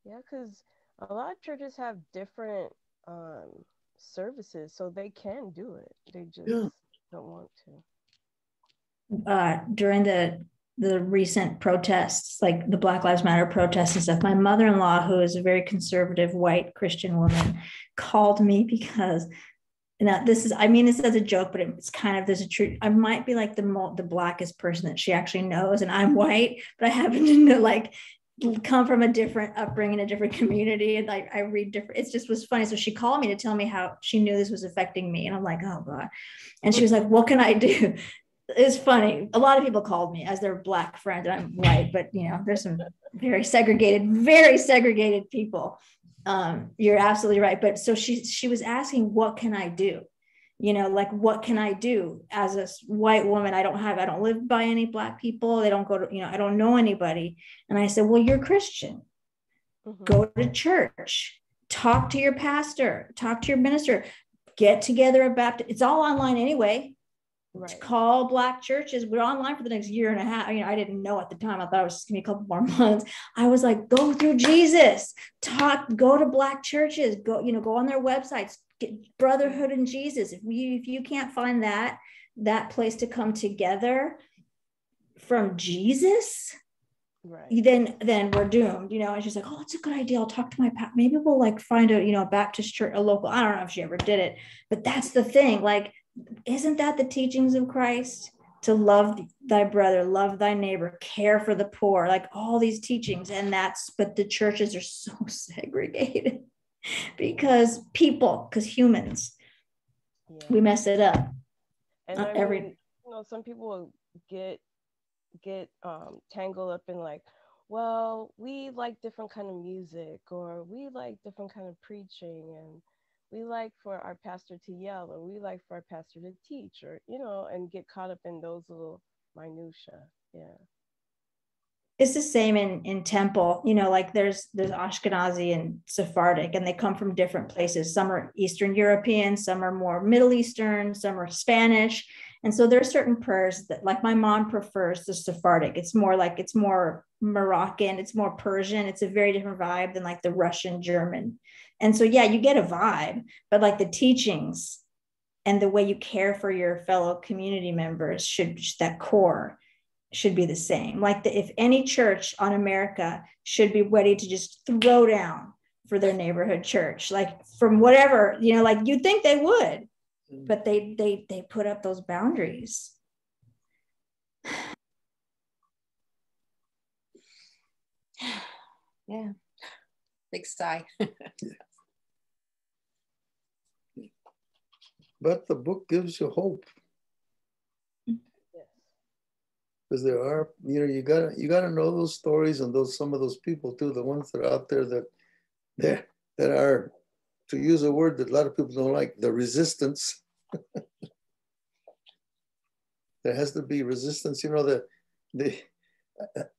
Yeah, because a lot of churches have different services, so they can do it. They just don't want to. During the recent protests, like the Black Lives Matter protests and stuff, my mother-in-law, who is a very conservative white Christian woman, called me because, now this is, I mean this as a joke, but it's kind of, there's a truth. I might be like the blackest person that she actually knows, and I'm white, but I happen to know, like, come from a different upbringing, a different community, and I read different. It just was funny. So she called me to tell me how she knew this was affecting me, and I'm like, oh God. And she was like, what can I do? It's funny. A lot of people called me as their black friend, and I'm white, but you know, there's some very segregated people. You're absolutely right. But so she was asking, what can I do? You know, like, what can I do as a white woman? I don't live by any black people. They don't go to, you know, I don't know anybody. And I said, well, you're Christian. Mm-hmm. Go to church, talk to your pastor, talk to your minister, get together a Baptist. It's all online anyway. Right. Call black churches. We're online for the next year and a half. You know, I didn't know at the time. I thought it was just gonna be a couple more months. I was like, go through Jesus, go to black churches, go on their websites, get brotherhood in Jesus. If you can't find that place to come together from Jesus, right, then we're doomed. You know, and she's like, oh, that's a good idea. I'll talk to my pastor. Maybe we'll like find a Baptist church, a local. I don't know if she ever did it, but that's the thing. Like, isn't that the teachings of Christ? To love thy brother, love thy neighbor, care for the poor, like all these teachings. But the churches are so segregated. because humans, Yeah. we mess it up. And I mean, you know, some people get tangled up in like, well, we like different kind of music, or we like different kind of preaching, and we like for our pastor to yell, or we like for our pastor to teach, or, you know, and get caught up in those little minutia. Yeah. It's the same in temple, you know, like there's Ashkenazi and Sephardic, and they come from different places. Some are Eastern European, some are more Middle Eastern, some are Spanish. And so there's certain prayers that, like, my mom prefers the Sephardic. It's more Moroccan, it's more Persian. It's a very different vibe than like the Russian, German. And so, yeah, you get a vibe, but like the teachings and the way you care for your fellow community members that core should be the same. Like if any church on America should be ready to just throw down for their neighborhood church, like from whatever, you know, like you'd think they would, but they put up those boundaries. Yeah, big sigh. But the book gives you hope. Because there are, you know, you gotta know those stories and some of those people too, the ones that are out there that are, to use a word that a lot of people don't like, the resistance. There has to be resistance. You know,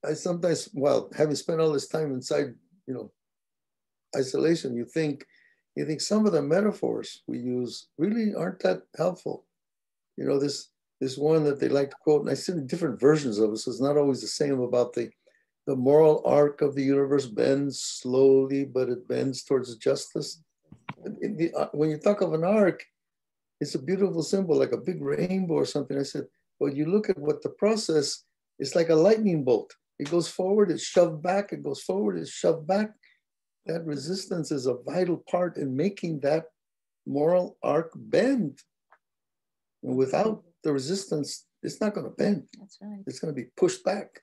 I sometimes, well, having spent all this time inside, you know, isolation, you think some of the metaphors we use really aren't that helpful. You know, this one that they like to quote, and I see different versions of it, so it's not always the same, about the moral arc of the universe bends slowly, but it bends towards justice. When you talk of an arc, it's a beautiful symbol, like a big rainbow or something. I said, well, you look at what the process is, like a lightning bolt. It goes forward, it's shoved back, it goes forward, it's shoved back. That resistance is a vital part in making that moral arc bend. And without the resistance, it's not going to bend. That's right. It's going to be pushed back.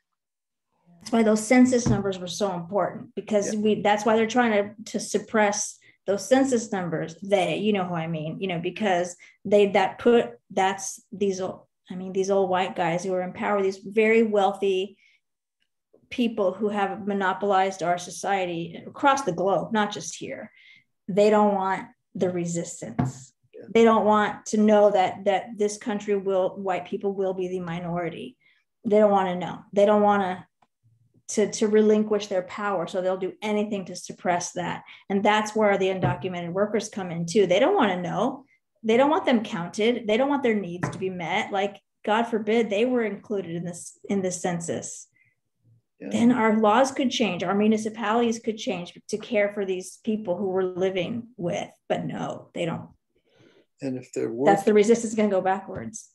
That's why those census numbers were so important, because that's why they're trying to suppress those census numbers. You know who I mean, you know, because these old white guys who are in power, these very wealthy people who have monopolized our society across the globe, not just here. They don't want the resistance. They don't want to know that this country white people will be the minority. They don't want to know. They don't want to relinquish their power. So they'll do anything to suppress that. And that's where the undocumented workers come in too. They don't want to know. They don't want them counted. They don't want their needs to be met. Like, God forbid they were included in this census. Yeah. Then our laws could change. Our municipalities could change to care for these people who we're living with. But no, they don't. And if they're working, that's the resistance going to go backwards.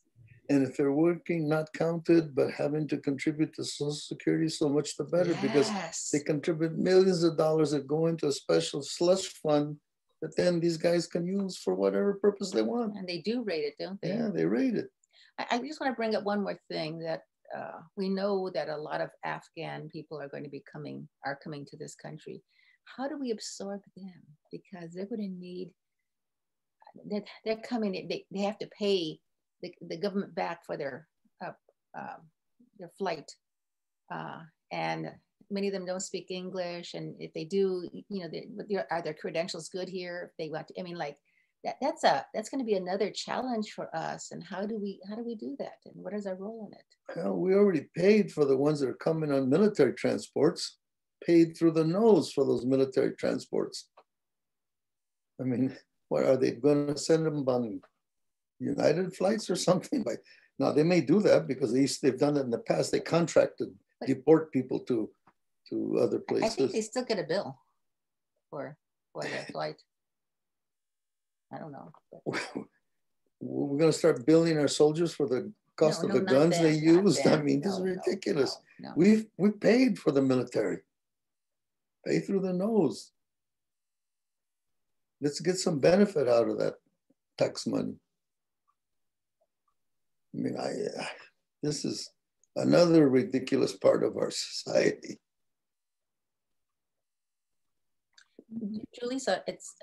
And if they're working, not counted, but having to contribute to Social Security, so much the better, because they contribute millions of dollars that go into a special slush fund that then these guys can use for whatever purpose they want. And they do rate it, don't they? Yeah, they rate it. I just want to bring up one more thing, that we know that a lot of Afghan people are going to be coming to this country. How do we absorb them? Because they're going to need, they're coming, they have to pay the government back for their flight, and many of them don't speak English, and if they do, you know, are their credentials good here? If they want to, I mean, like that's going to be another challenge for us. And how do we do that? And what is our role in it? Well, we already paid for the ones that are coming on military transports, paid through the nose for those military transports. I mean, what are they going to send them on United flights or something? Like, now they may do that because they've done it in the past. They contracted, deport people to other places. I think they still get a bill for their flight. I don't know. We're going to start billing our soldiers for the cost of the guns they used. I mean, this is ridiculous. No. We paid for the military. Pay through the nose. Let's get some benefit out of that tax money. I mean, this is another ridiculous part of our society. Julissa, it's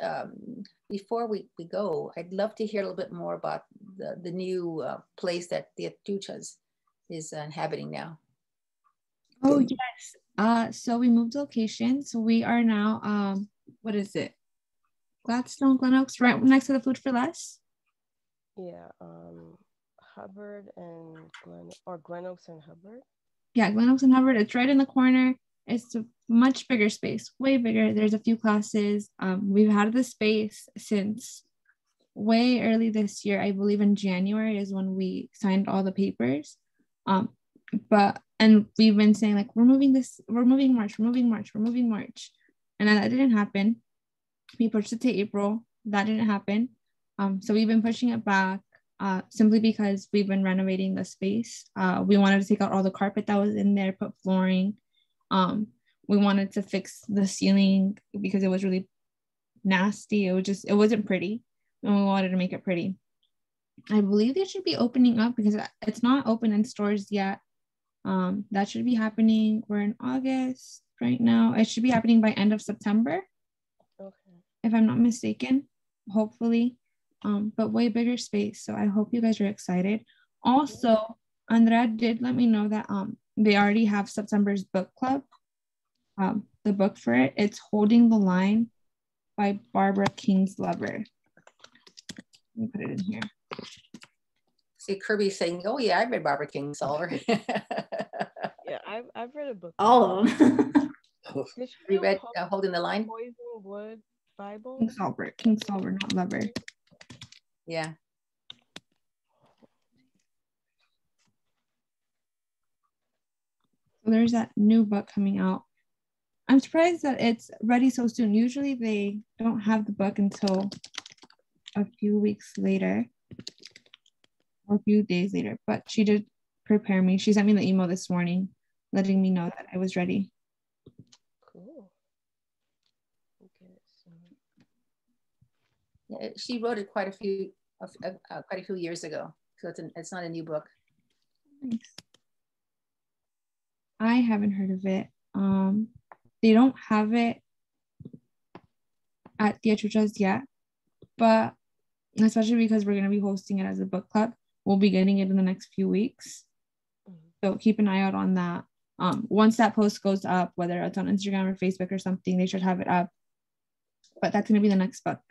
before we go, I'd love to hear a little bit more about the new place that the Atuchas is inhabiting now. Oh yes. So we moved locations. So we are now what is it? Gladstone, Glen Oaks, right next to the Food for Less. Yeah, Hubbard and Glen Oaks and Hubbard. Yeah, Glen Oaks and Hubbard. It's right in the corner. It's a much bigger space, way bigger. There's a few classes. We've had the space since way early this year. I believe in January is when we signed all the papers. And we've been saying like, we're moving March. And then that didn't happen. We pushed it to April. That didn't happen. So we've been pushing it back simply because we've been renovating the space. We wanted to take out all the carpet that was in there, put flooring. We wanted to fix the ceiling because it was really nasty. It wasn't pretty, and we wanted to make it pretty. I believe they should be opening up because it's not open in stores yet. That should be happening. We're in August right now. It should be happening by end of September. Okay. If I'm not mistaken, hopefully. But way bigger space. So I hope you guys are excited. Also, Andrea did let me know that they already have September's book club. The book for it, it's Holding the Line by Barbara Kingsolver. Let me put it in here. See Kirby saying, "Oh yeah, I read Barbara Kingsolver." Yeah, I've read a book. All of them. You read Holding the Line? Poison Wood Bible? Kingsolver, not Lover. Yeah. So there's that new book coming out. I'm surprised that it's ready so soon. Usually they don't have the book until a few weeks later or a few days later, but she did prepare me. She sent me the email this morning letting me know that I was ready. Cool. Okay, so. Yeah, she wrote it quite a few years ago, so it's not a new book. Nice. I haven't heard of it. They don't have it at the Achuchas yet, but especially because we're going to be hosting it as a book club, we'll be getting it in the next few weeks. So keep an eye out on that. Once that post goes up, whether it's on Instagram or Facebook or something, they should have it up. But that's going to be the next book.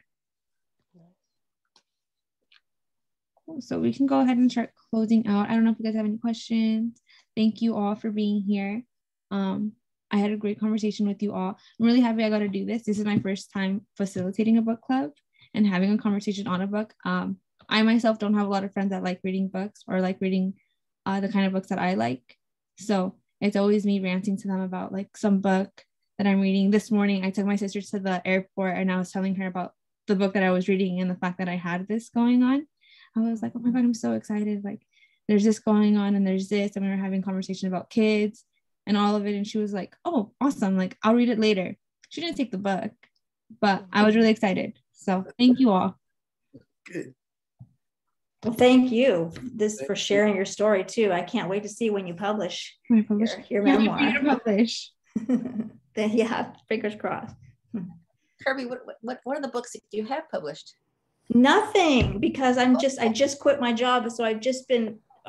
Cool. So we can go ahead and start closing out. I don't know if you guys have any questions. Thank you all for being here. I had a great conversation with you all. I'm really happy I got to do this. This is my first time facilitating a book club and having a conversation on a book. I myself don't have a lot of friends that like reading books or like reading the kind of books that I like. So it's always me ranting to them about like some book that I'm reading. This morning, I took my sister to the airport and I was telling her about the book that I was reading and the fact that I had this going on. I was like, oh my God, I'm so excited. Like there's this going on and there's this. And we were having conversation about kids and all of it. And she was like, oh, awesome. Like I'll read it later. She didn't take the book, but I was really excited. So thank you all. Good. Well, thank you for sharing your story too. I can't wait to see when you publish your memoir. You publish. Yeah, fingers crossed. Kirby, what are the books that you have published? Nothing, because I just quit my job, so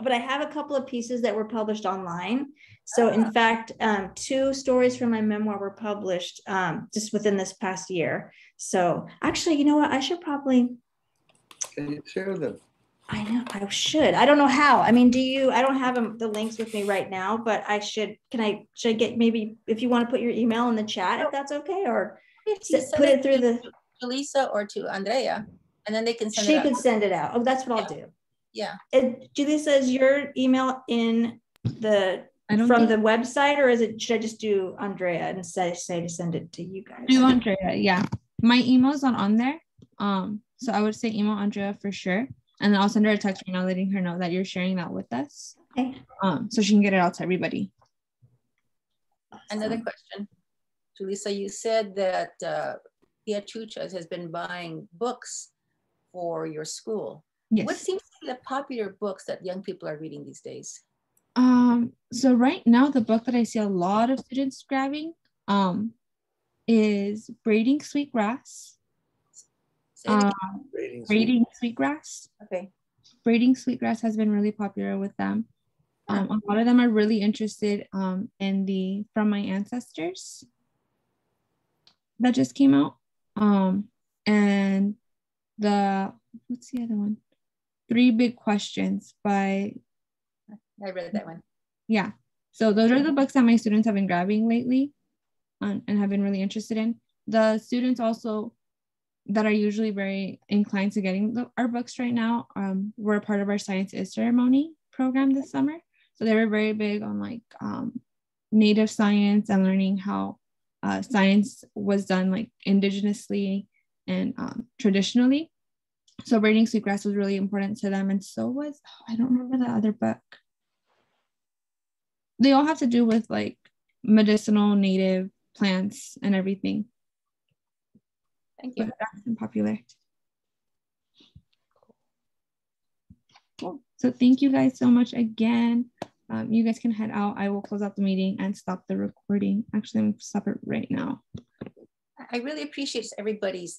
but I have a couple of pieces that were published online. So in fact, 2 stories from my memoir were published just within this past year. So actually, you know what? I should probably. Can you share them? I know I should. I don't know how. I mean, I don't have the links with me right now, but I should. Should I get, maybe if you want to put your email in the chat, if that's okay, or put it through the Julissa or to Andrea, and then they can send it out. She could send it out. Oh, that's what I'll do. Yeah. Julissa, is your email in the website, or should I just do Andrea and say to send it to you guys? Do Andrea, yeah. My email's not on there. So I would say email Andrea for sure. And then I'll send her a text right now letting her know that you're sharing that with us. Okay. So she can get it out to everybody. Another question. Julissa, you said that Tia Chuchas has been buying books for your school. Yes. What seems to be the popular books that young people are reading these days? So right now, the book that I see a lot of students grabbing is Braiding Sweetgrass. Braiding Sweetgrass. Okay. Braiding Sweetgrass has been really popular with them. A lot of them are really interested in the From My Ancestors that just came out. And what's the other one? 3 Big Questions by... I read that one. Yeah. So those are the books that my students have been grabbing lately and have been really interested in. The students also that are usually very inclined to getting our books right now were a part of our Science is Ceremony program this summer. So they were very big on like native science and learning how science was done like indigenously and traditionally. So Braiding Sweetgrass was really important to them. And so was, I don't remember the other book. They all have to do with like medicinal native plants and everything. Thank you. But that's been popular. Cool. So thank you guys so much again. You guys can head out. I will close out the meeting and stop the recording. Actually, I'm going to stop it right now. I really appreciate everybody's